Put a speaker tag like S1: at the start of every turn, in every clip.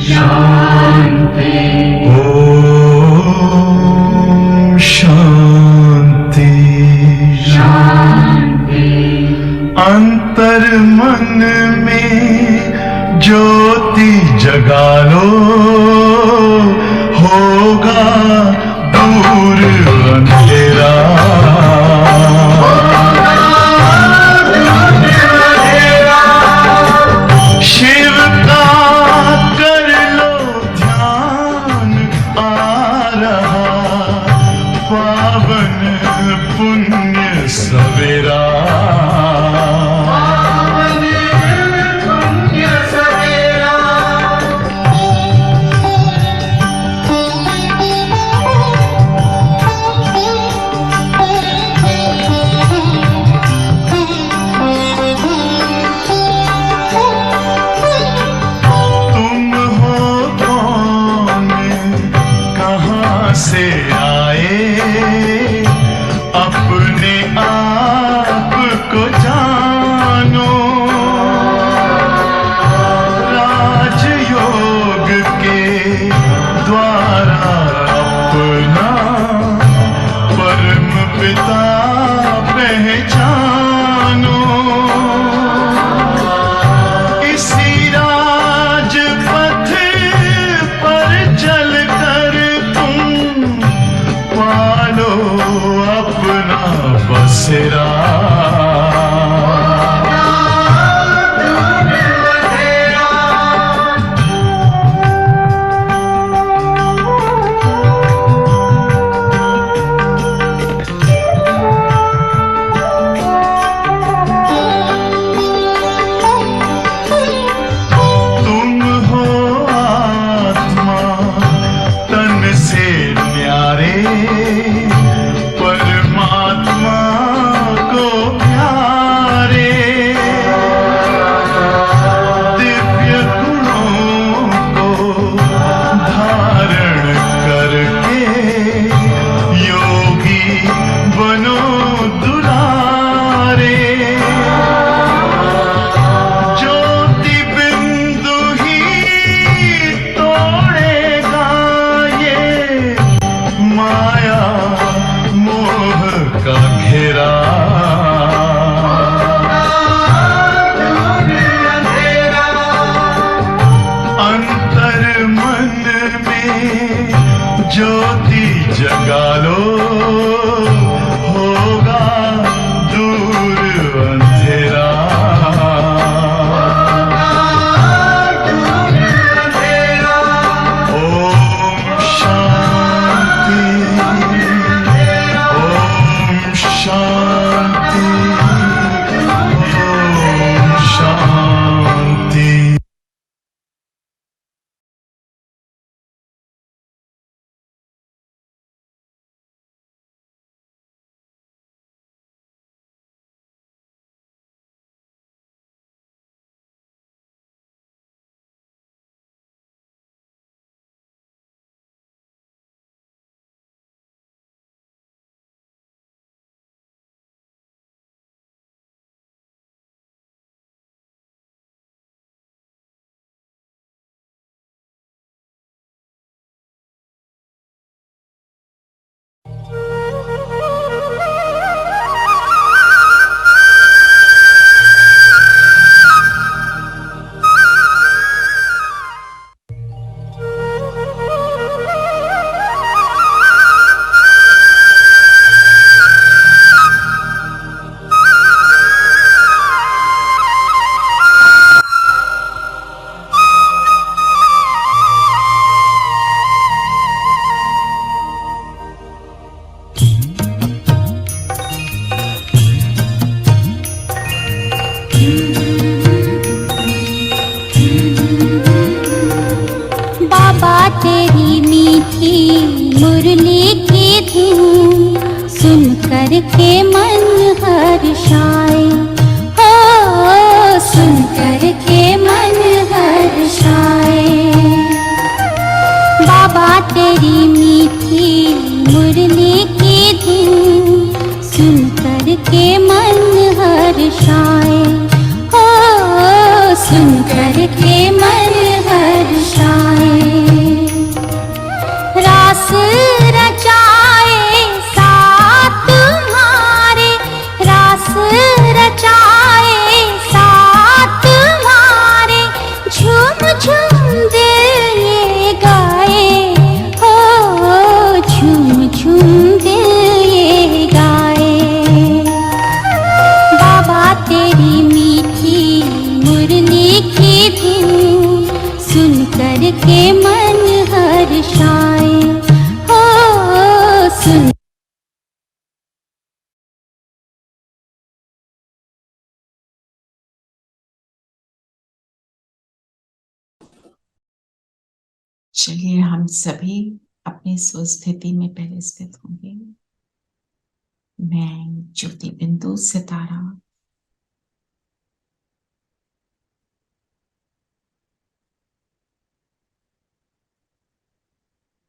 S1: शांति।
S2: ओम शांति
S1: शांति।
S2: अंतर मन में ज्योति जगा लो, होगा दूर अंधेरा। शिव का कर लो ध्यान, आ रहा पावन पुण्य सवेरा। से आए अपने आप को जानो, राजयोग के द्वारा अपना परम पिता पहचानो। इसी राजपथ पर चलकर पालो अपना बसेरा। तुम हो आत्मा तन से न्यारे, परमात्मा को प्यारे। दिव्य गुणों को धारण करके योगी बनो दुलारे। ज्योति बिंदु ही तोड़ेगा ये माया मोह का घेरा। अंतर मन में ज्योति जगा लो, होगा दूर अंधेरा। ओम शांति। ओम शांति। ओम शांति।
S3: बाबा तेरी मीठी मुरली की धूम सुन कर के मन हर्षाए, हो सुन कर के मन हर्षाए। बाबा तेरी मीठी मुरली की धूम सुन कर के मन हर्षाए, हो सुन कर के मन हर्षाए। के मन हर्षाए। हो सुन
S1: चलिए हम सभी अपनी स्वस्थिति में पहले स्थित होंगे। मैं ज्योति बिंदु सितारा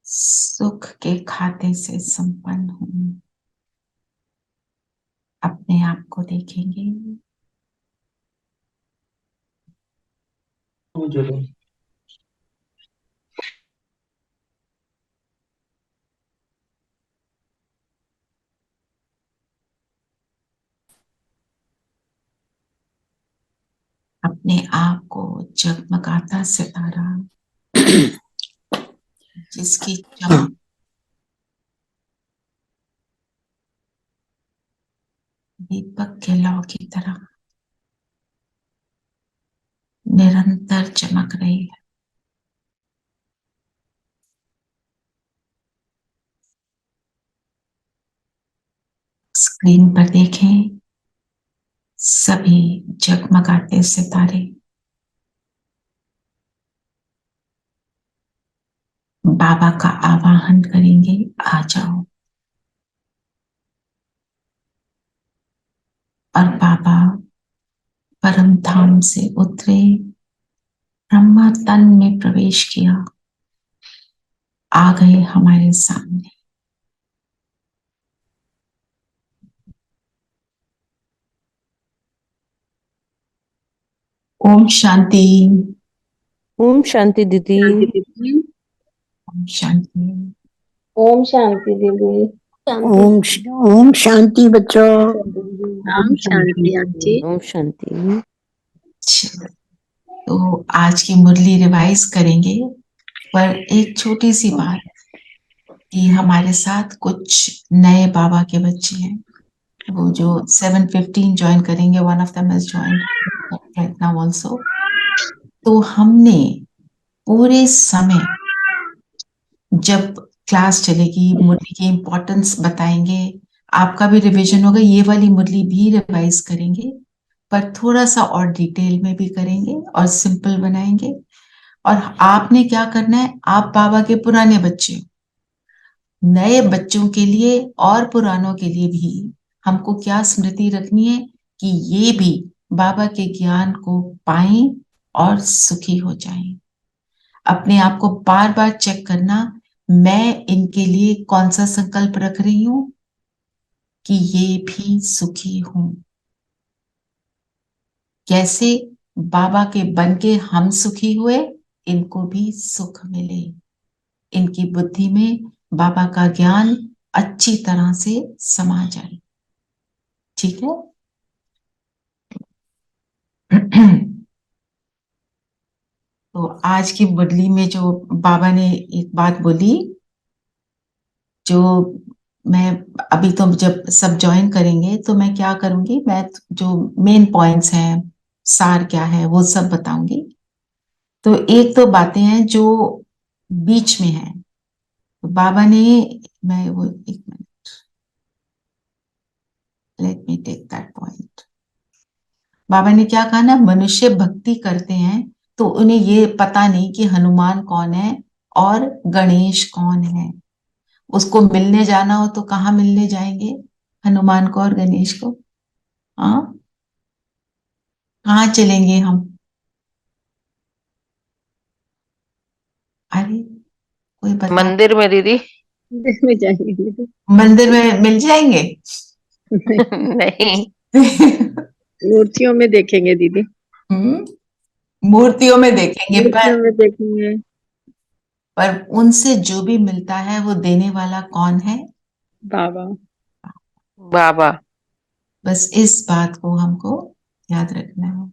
S1: सुख के खाते से संपन्न हूं। अपने आप को देखेंगे। अपने आप को जगमगाता सितारा जिसकी चमक दीपक के लौ की तरह निरंतर चमक रही है। स्क्रीन पर देखें सभी जगमगाते सितारे। बाबा का आवाहन करेंगे, आ जाओ। और बाबा परम धाम से उतरे, ब्रह्मा तन में प्रवेश किया, आ गए हमारे सामने। ओम शांति।
S4: ओम शांति दीदी।
S1: ओम शांति।
S5: ओम शांति दीदी।
S6: ओम शांति बच्चों।
S5: ओम शांति आंटी।
S4: ओम शांति।
S1: तो आज की मुरली रिवाइज करेंगे, पर एक छोटी सी बात कि हमारे साथ कुछ नए बाबा के बच्चे हैं, वो जो 7:15 ज्वाइन करेंगे। One of them is joined right now also. तो हमने पूरे समय जब क्लास चलेगी मुरली की इम्पोर्टेंस बताएंगे, आपका भी रिवीजन होगा, ये वाली मुरली भी रिवाइज करेंगे, पर थोड़ा सा और डिटेल में भी करेंगे और सिंपल बनाएंगे। और आपने क्या करना है, आप बाबा के पुराने बच्चे हो, नए बच्चों के लिए और पुरानों के लिए भी हमको क्या स्मृति रखनी है कि ये भी बाबा के ज्ञान को पाएं और सुखी हो जाएं। अपने आप को बार बार चेक करना, मैं इनके लिए कौन सा संकल्प रख रही हूं कि ये भी सुखी हों। कैसे बाबा के बन के हम सुखी हुए, इनको भी सुख मिले, इनकी बुद्धि में बाबा का ज्ञान अच्छी तरह से समा जाए। ठीक है। तो आज की मुरली में जो बाबा ने एक बात बोली, जो मैं अभी तो जब सब ज्वाइन करेंगे तो मैं क्या करूंगी, मैं जो मेन पॉइंट्स हैं, सार क्या है, वो सब बताऊंगी। तो एक तो बातें हैं जो बीच में है, तो बाबा ने, मैं वो एक minute, let me take that point. बाबा ने क्या कहा ना, मनुष्य भक्ति करते हैं तो उन्हें ये पता नहीं कि हनुमान कौन है और गणेश कौन है। उसको मिलने जाना हो तो कहाँ मिलने जाएंगे, हनुमान को और गणेश को? हाँ, कहाँ चलेंगे हम? अरे कोई बता।
S4: मंदिर में दीदी।
S5: में जाएंगे दीदी।
S1: मंदिर में मिल जाएंगे?
S4: नहीं,
S5: मूर्तियों में देखेंगे दीदी।
S1: मूर्तियों में देखेंगे,
S5: मूर्तियों में देखेंगे।
S1: पर उनसे जो भी मिलता है वो देने वाला कौन है?
S5: बाबा।
S4: बाबा।
S1: बस इस बात को हमको याद रखना है,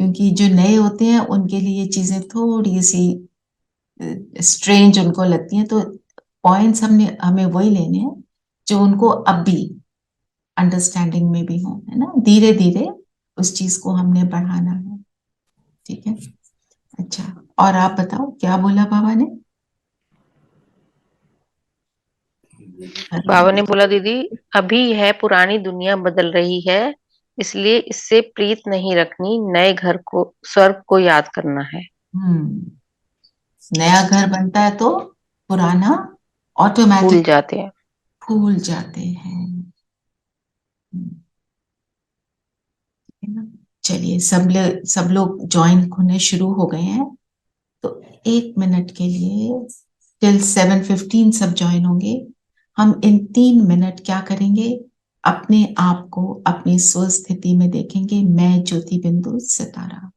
S1: क्योंकि जो नए होते हैं उनके लिए ये चीजें थोड़ी सी स्ट्रेंज उनको लगती हैं। तो पॉइंट्स हमें वही लेने हैं जो उनको अब भी अंडरस्टैंडिंग में भी हो, है ना। धीरे धीरे उस चीज को हमने बढ़ाना है। ठीक है। अच्छा, और आप बताओ क्या बोला बाबा ने?
S4: बाबा ने बोला दीदी, अभी यह पुरानी दुनिया बदल रही है, इसलिए इससे प्रीत नहीं रखनी, नए घर को, स्वर्ग को याद करना है।
S1: नया घर बनता है तो पुराना
S4: भूल
S1: ऑटोमेटिक
S4: जाते हैं।
S1: भूल जाते हैं। है ना? चलिए सब लोग ज्वाइन होने शुरू हो गए हैं, तो 1 मिनट के लिए टिल 7:15 सब ज्वाइन होंगे। हम इन 3 मिनट क्या करेंगे? अपने आप को अपनी स्व स्थिति में देखेंगे, मैं ज्योति बिंदु सितारा,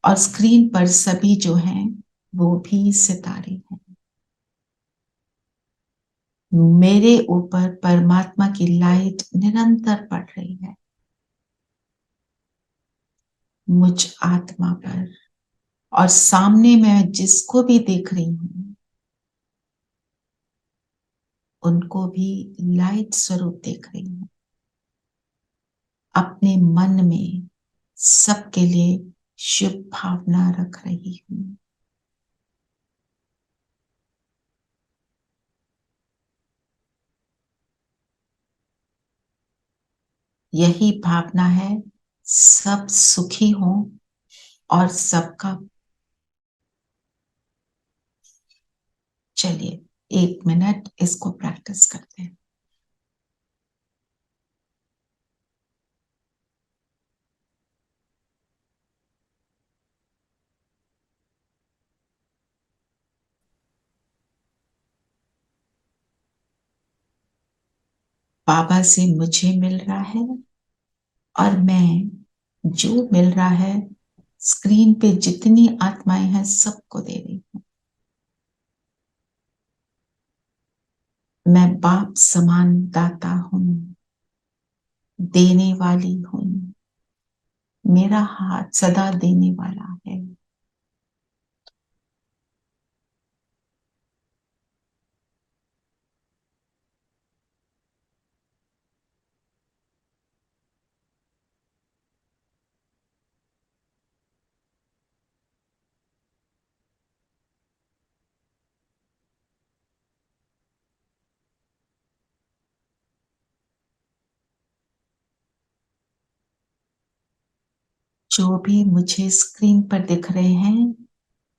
S1: और स्क्रीन पर सभी जो हैं वो भी सितारे हैं। मेरे ऊपर परमात्मा की लाइट निरंतर पड़ रही है, मुझ आत्मा पर, और सामने मैं जिसको भी देख रही हूं उनको भी लाइट स्वरूप देख रही हूं। अपने मन में सबके लिए शुभ भावना रख रही हूं। यही भावना है, सब सुखी हों और सबका। चलिए 1 मिनट इसको प्रैक्टिस करते हैं। बाबा से मुझे मिल रहा है, और मैं जो मिल रहा है स्क्रीन पे जितनी आत्माएं हैं सबको दे रही हूं। मैं बाप समान दाता हूं, देने वाली हूं। मेरा हाथ सदा देने वाला है। जो भी मुझे स्क्रीन पर दिख रहे हैं,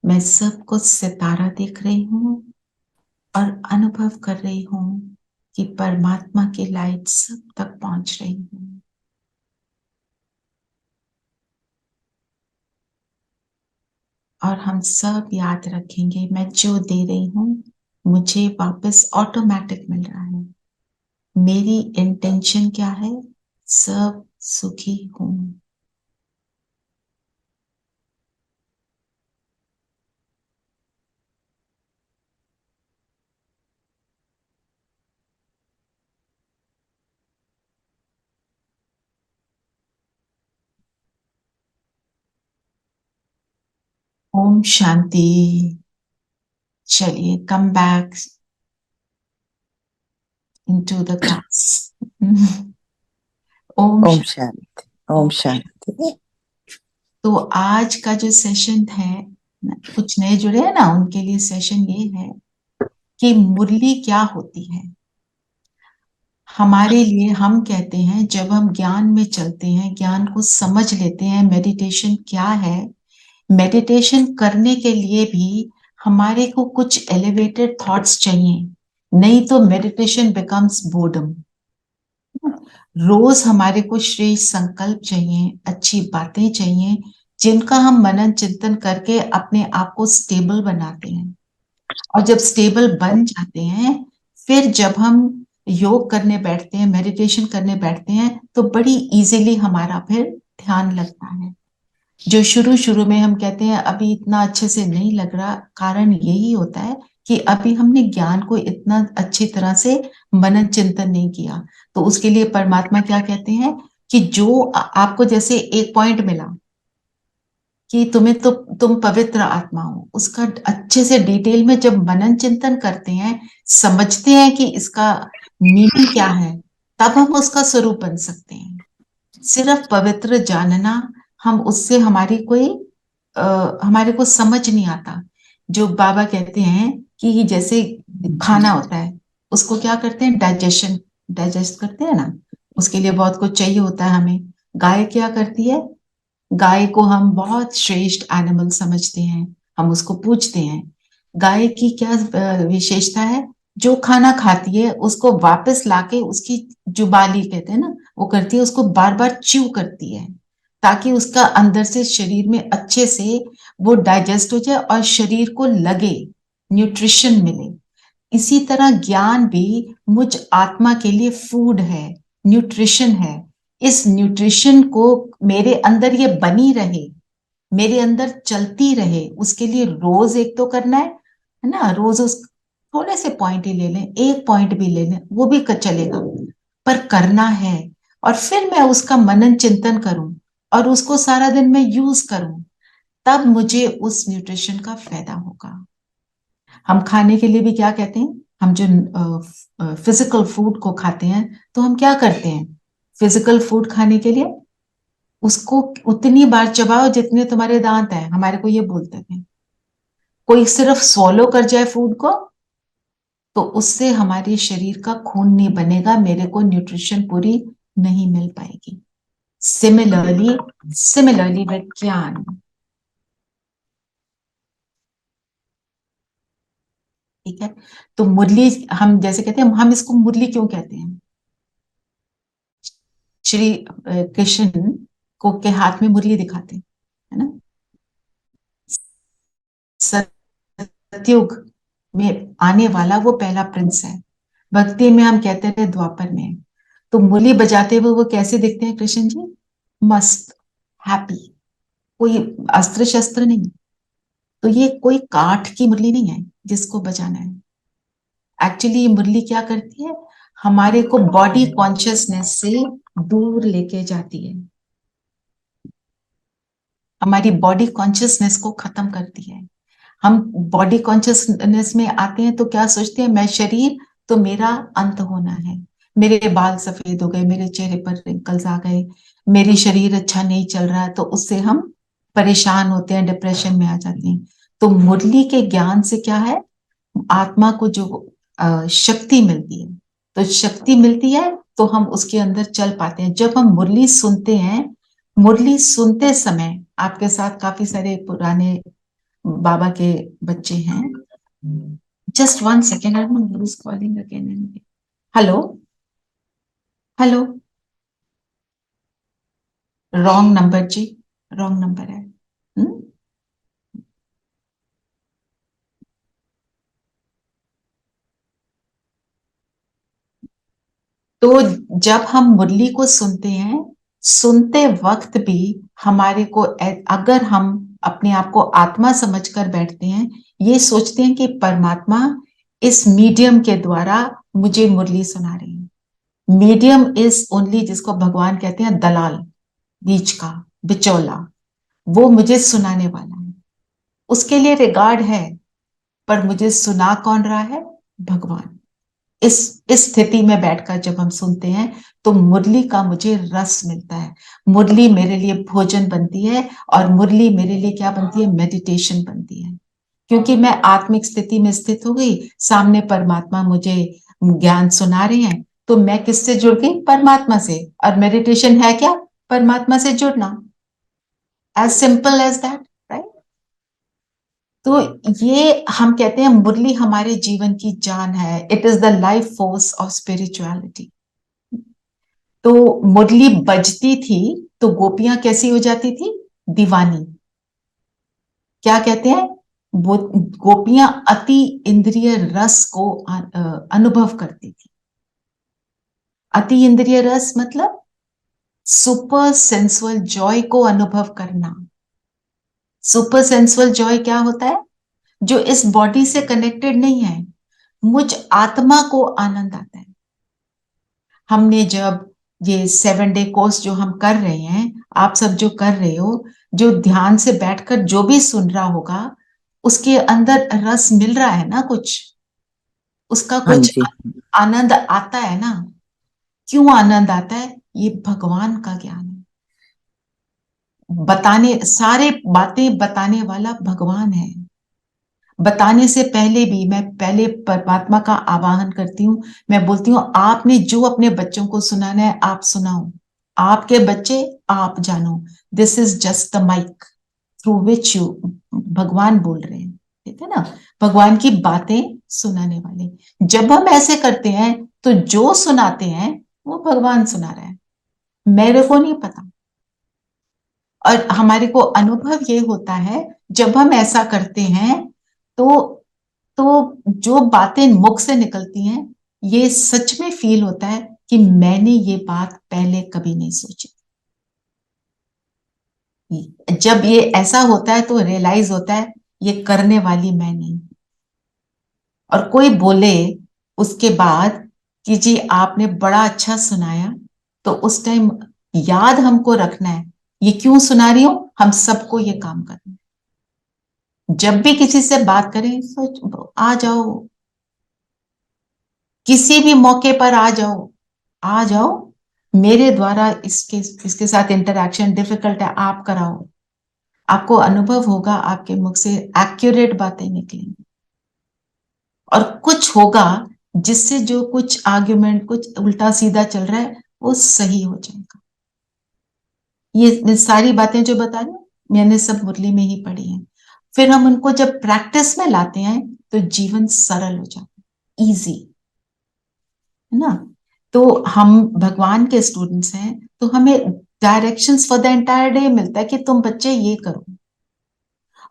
S1: मैं सबको सितारा देख रही हूं और अनुभव कर रही हूं कि परमात्मा की लाइट सब तक पहुंच रही है। और हम सब याद रखेंगे, मैं जो दे रही हूं मुझे वापस ऑटोमेटिक मिल रहा है। मेरी इंटेंशन क्या है? सब सुखी हूं। ओम शांति। चलिए come back into the class. ओम
S7: ओम शांति। ओम शांति।
S1: तो आज का जो सेशन है, कुछ नए जुड़े हैं ना, उनके लिए सेशन ये है कि मुरली क्या होती है। हमारे लिए हम कहते हैं जब हम ज्ञान में चलते हैं, ज्ञान को समझ लेते हैं, मेडिटेशन क्या है। मेडिटेशन करने के लिए भी हमारे को कुछ एलिवेटेड थॉट्स चाहिए, नहीं तो मेडिटेशन बिकम्स बोर्डम। रोज हमारे को श्रेष्ठ संकल्प चाहिए, अच्छी बातें चाहिए, जिनका हम मनन चिंतन करके अपने आप को स्टेबल बनाते हैं। और जब स्टेबल बन जाते हैं, फिर जब हम योग करने बैठते हैं, मेडिटेशन करने बैठते हैं, तो बड़ी इजीली हमारा फिर ध्यान लगता है। जो शुरू शुरू में हम कहते हैं अभी इतना अच्छे से नहीं लग रहा, कारण यही होता है कि अभी हमने ज्ञान को इतना अच्छी तरह से मनन चिंतन नहीं किया। तो उसके लिए परमात्मा क्या कहते हैं कि जो आपको जैसे एक पॉइंट मिला कि तुम्हें तो तुम पवित्र आत्मा हो, उसका अच्छे से डिटेल में जब मनन चिंतन करते हैं, समझते हैं कि इसका मीनिंग क्या है, तब हम उसका स्वरूप बन सकते हैं। सिर्फ पवित्र जानना, हम उससे हमारी कोई हमारे को समझ नहीं आता। जो बाबा कहते हैं कि जैसे खाना होता है, उसको क्या करते हैं, डाइजेस्ट करते हैं ना, उसके लिए बहुत कुछ चाहिए होता है हमें। गाय क्या करती है, गाय को हम बहुत श्रेष्ठ एनिमल समझते हैं, हम उसको पूजते हैं। गाय की क्या विशेषता है, जो खाना खाती है उसको वापस लाके उसकी जुबाली कहते हैं ना, वो करती है, उसको बार बार च्यू करती है, ताकि उसका अंदर से शरीर में अच्छे से वो डाइजेस्ट हो जाए और शरीर को लगे, न्यूट्रिशन मिले। इसी तरह ज्ञान भी मुझ आत्मा के लिए फूड है, न्यूट्रिशन है। इस न्यूट्रिशन को मेरे अंदर ये बनी रहे, मेरे अंदर चलती रहे, उसके लिए रोज एक तो करना है ना, रोज उस थोड़े से पॉइंट ही ले लें, एक पॉइंट भी ले लें, वो भी चलेगा, पर करना है। और फिर मैं उसका मनन चिंतन करूं और उसको सारा दिन मैं यूज करूं, तब मुझे उस न्यूट्रिशन का फायदा होगा। हम खाने के लिए भी क्या कहते हैं, हम जो फिजिकल फूड को खाते हैं, तो हम क्या करते हैं, फिजिकल फूड खाने के लिए उसको उतनी बार चबाओ जितने तुम्हारे दांत हैं, हमारे को ये बोलते थे। कोई सिर्फ swallow कर जाए फूड को, तो उससे हमारे शरीर का खून नहीं बनेगा, मेरे को न्यूट्रिशन पूरी नहीं मिल पाएगी। सिमिलरली विद ज्ञान, ठीक है। तो मुरली, हम जैसे कहते हैं, हम इसको मुरली क्यों कहते हैं, श्री कृष्ण को के हाथ में मुरली दिखाते हैं, है ना। सतयुग में आने वाला वो पहला प्रिंस है। भक्ति में हम कहते थे द्वापर में। तो मुरली बजाते हुए वो कैसे दिखते हैं कृष्ण जी, मस्त, हैप्पी, कोई अस्त्र शस्त्र नहीं। तो ये कोई काठ की मुरली नहीं है जिसको बजाना है। एक्चुअली ये मुरली क्या करती है, हमारे को बॉडी कॉन्शियसनेस से दूर लेके जाती है, हमारी बॉडी कॉन्शियसनेस को खत्म करती है। हम बॉडी कॉन्शियसनेस में आते हैं तो क्या सोचते हैं, मैं शरीर, तो मेरा अंत होना है, मेरे बाल सफेद हो गए, मेरे चेहरे पर रिंकल्स आ गए, मेरी शरीर अच्छा नहीं चल रहा है, तो उससे हम परेशान होते हैं, डिप्रेशन में आ जाते हैं। तो मुरली के ज्ञान से क्या है, आत्मा को जो शक्ति मिलती है, तो शक्ति मिलती है तो हम उसके अंदर चल पाते हैं। जब हम मुरली सुनते हैं, मुरली सुनते समय आपके साथ काफी सारे पुराने बाबा के बच्चे हैं। Just 1 second, I don't know who is calling again and again. Hello, hello, wrong number जी, रॉन्ग नंबर है। हुँ? तो जब हम मुरली को सुनते हैं, सुनते वक्त भी हमारे को अगर हम अपने आप को आत्मा समझकर बैठते हैं, ये सोचते हैं कि परमात्मा इस मीडियम के द्वारा मुझे मुरली सुना रही है। मीडियम इज ओनली, जिसको भगवान कहते हैं दलाल, बीच का बिचौला, वो मुझे सुनाने वाला है, उसके लिए रिगार्ड है, पर मुझे सुना कौन रहा है, भगवान। इस स्थिति में बैठकर जब हम सुनते हैं, तो मुरली का मुझे रस मिलता है, मुरली मेरे लिए भोजन बनती है, और मुरली मेरे लिए क्या बनती है, मेडिटेशन बनती है। क्योंकि मैं आत्मिक स्थिति में स्थित हो गई, सामने परमात्मा मुझे ज्ञान सुना रहे हैं, तो मैं किससे जुड़ गई, परमात्मा से। और मेडिटेशन है क्या, परमात्मा से जुड़ना, as simple as that, right. तो ये हम कहते हैं मुरली हमारे जीवन की जान है, it is the life force of spirituality. तो मुरली बजती थी तो गोपियां कैसी हो जाती थी, दीवानी। क्या कहते हैं, वो गोपियां अति इंद्रिय रस को अनुभव करती थी। अति इंद्रिय रस मतलब सुपर सेंसुअल जॉय को अनुभव करना। सुपर सेंसुअल जॉय क्या होता है, जो इस बॉडी से कनेक्टेड नहीं है, मुझ आत्मा को आनंद आता है। हमने जब ये 7 डे कोर्स जो हम कर रहे हैं, आप सब जो कर रहे हो, जो ध्यान से बैठकर जो भी सुन रहा होगा, उसके अंदर रस मिल रहा है ना, कुछ उसका
S7: हाँ
S1: कुछ
S7: जी।
S1: आनंद आता है ना। क्यों आनंद आता है, ये भगवान का ज्ञान है। सारे बातें बताने वाला भगवान है। बताने से पहले भी मैं पहले परमात्मा का आवाहन करती हूँ। मैं बोलती हूँ आपने जो अपने बच्चों को सुनाना है आप सुनाओ, आपके बच्चे आप जानो, this is just the mic through which you, भगवान बोल रहे हैं, ठीक है ना, भगवान की बातें सुनाने वाले। जब हम ऐसे करते हैं तो जो सुनाते हैं वो भगवान सुना रहा है, मेरे को नहीं पता। और हमारे को अनुभव ये होता है जब हम ऐसा करते हैं तो जो बातें मुख से निकलती हैं ये सच में फील होता है कि मैंने ये बात पहले कभी नहीं सोची। जब ये ऐसा होता है तो रियलाइज होता है ये करने वाली मैं नहीं। और कोई बोले उसके बाद कि जी आपने बड़ा अच्छा सुनाया, तो उस टाइम याद हमको रखना है ये क्यों सुना रही हूं, हम सबको ये काम करना है। जब भी किसी से बात करें सोच आ जाओ, किसी भी मौके पर आ जाओ, आ जाओ, मेरे द्वारा इसके साथ इंटरेक्शन डिफिकल्ट है, आप कराओ, आपको अनुभव होगा, आपके मुख से एक्यूरेट बातें निकलेंगी और कुछ होगा जिससे जो कुछ आर्ग्यूमेंट कुछ उल्टा सीधा चल रहा है वो सही हो जाएगा। ये सारी बातें जो बता रही हूँ मैंने सब मुरली में ही पढ़ी हैं। फिर हम उनको जब प्रैक्टिस में लाते हैं तो जीवन सरल हो जाता है, इजी, है ना। तो हम भगवान के स्टूडेंट्स हैं तो हमें directions for the entire day मिलता है कि तुम बच्चे ये करो।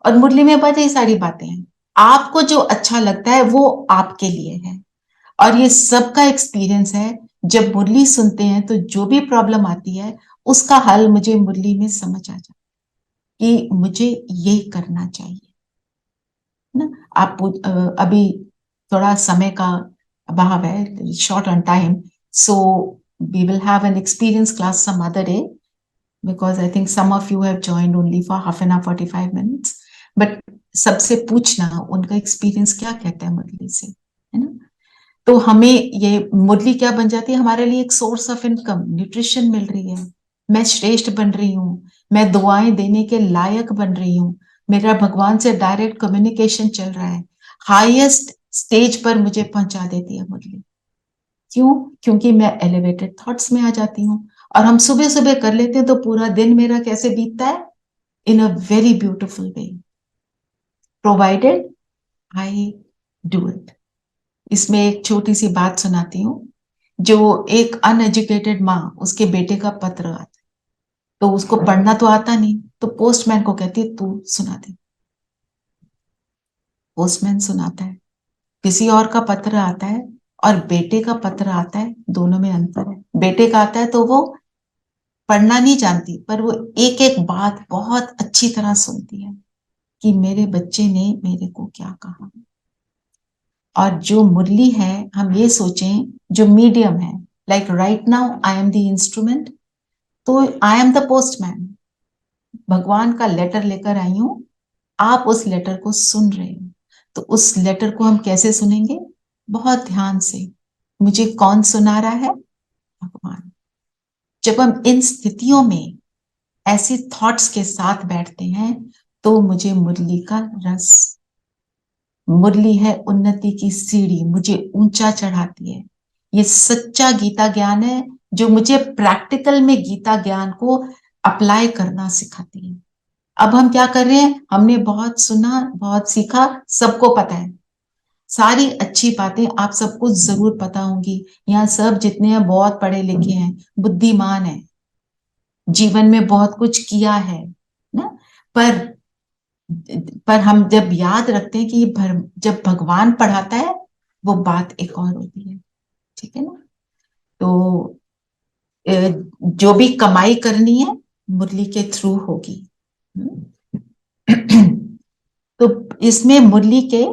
S1: और मुरली में बड़ी सारी बातें हैं, आपको जो अच्छा लगता है वो आपके लिए है। और ये सबका एक्सपीरियंस है, जब मुरली सुनते हैं तो जो भी प्रॉब्लम आती है उसका हल मुझे मुरली में समझ आ जाता कि मुझे ये करना चाहिए ना। आप अभी थोड़ा समय का अभाव है, short on time, so we will have an experience class some other day because I think some of you have joined only for half an hour, 45 minutes. But सबसे पूछना उनका एक्सपीरियंस क्या कहता है मुरली से, है ना। तो हमें ये मुरली क्या बन जाती है हमारे लिए, एक सोर्स ऑफ इनकम, न्यूट्रिशन मिल रही है, मैं श्रेष्ठ बन रही हूँ, मैं दुआएं देने के लायक बन रही हूँ, मेरा भगवान से डायरेक्ट कम्युनिकेशन चल रहा है, हाईएस्ट स्टेज पर मुझे पहुंचा देती है मुरली। क्यों? क्योंकि मैं एलिवेटेड थॉट्स में आ जाती हूँ। और हम सुबह सुबह कर लेते हैं तो पूरा दिन मेरा कैसे बीतता है, in a very beautiful way, provided I do it. इसमें एक छोटी सी बात सुनाती हूँ। जो एक अनएजुकेटेड माँ, उसके बेटे का पत्र आता है तो उसको पढ़ना तो आता नहीं, तो पोस्टमैन को कहती है तू सुना दे। पोस्टमैन सुनाता है। किसी और का पत्र आता है और बेटे का पत्र आता है, दोनों में अंतर है। बेटे का आता है तो वो पढ़ना नहीं जानती पर वो एक एक बात बहुत अच्छी तरह सुनती है कि मेरे बच्चे ने मेरे को क्या कहा। और जो मुरली है, हम ये सोचें जो मीडियम है, like right now I am the instrument, तो आई एम द पोस्टमैन, भगवान का लेटर लेकर आई हूं, आप उस लेटर को सुन रहे हो। तो उस लेटर को हम कैसे सुनेंगे, बहुत ध्यान से। मुझे कौन सुना रहा है, भगवान। जब हम इन स्थितियों में ऐसी थॉट्स के साथ बैठते हैं तो मुझे मुरली का रस, मुरली है उन्नति की सीढ़ी, मुझे ऊंचा चढ़ाती है। ये सच्चा गीता ज्ञान है जो मुझे प्रैक्टिकल में गीता ज्ञान को अप्लाई करना सिखाती है। अब हम क्या कर रहे हैं, हमने बहुत सुना, बहुत सीखा, सबको पता है, सारी अच्छी बातें आप सबको जरूर पता होंगी। यहाँ सब जितने हैं बहुत पढ़े लिखे हैं, बुद्धिमान है, जीवन में बहुत कुछ किया है ना। पर हम जब याद रखते हैं कि जब भगवान पढ़ाता है वो बात एक और होती है, ठीक है ना। तो जो भी कमाई करनी है मुरली के थ्रू होगी। तो इसमें मुरली के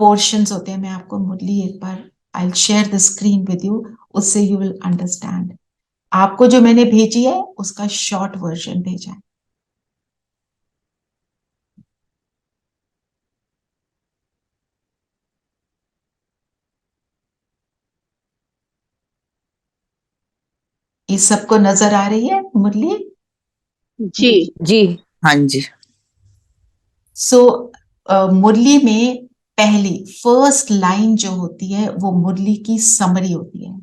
S1: पोर्शंस होते हैं। मैं आपको मुरली एक बार I will share the screen with you, उससे यू विल अंडरस्टैंड। आपको जो मैंने भेजी है उसका शॉर्ट वर्जन भेजा है। ये सबको नजर आ रही है मुरली?
S5: जी
S7: जी हाँ जी।
S1: सो मुरली में पहली फर्स्ट लाइन जो होती है वो मुरली की समरी होती है,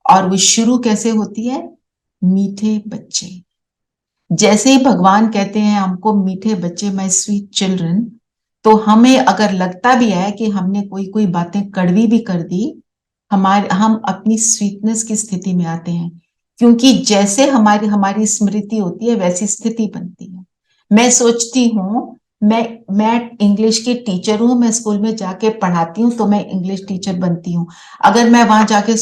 S1: और वो शुरू कैसे होती है? मीठे बच्चे। जैसे ही भगवान कहते हैं हमको मीठे बच्चे, माय स्वीट चिल्ड्रन, तो हमें अगर लगता भी है कि हमने कोई कोई बातें कड़वी भी कर दी, हम अपनी स्वीटनेस की स्थिति में आते हैं, क्योंकि जैसे हमारी हमारी स्मृति होती है वैसी स्थिति बनती है। मैं सोचती हूँ मैं इंग्लिश की टीचर हूँ, मैं स्कूल में जाके पढ़ाती हूँ तो मैं इंग्लिश टीचर बनती हूँ। अगर मैं वहां जाके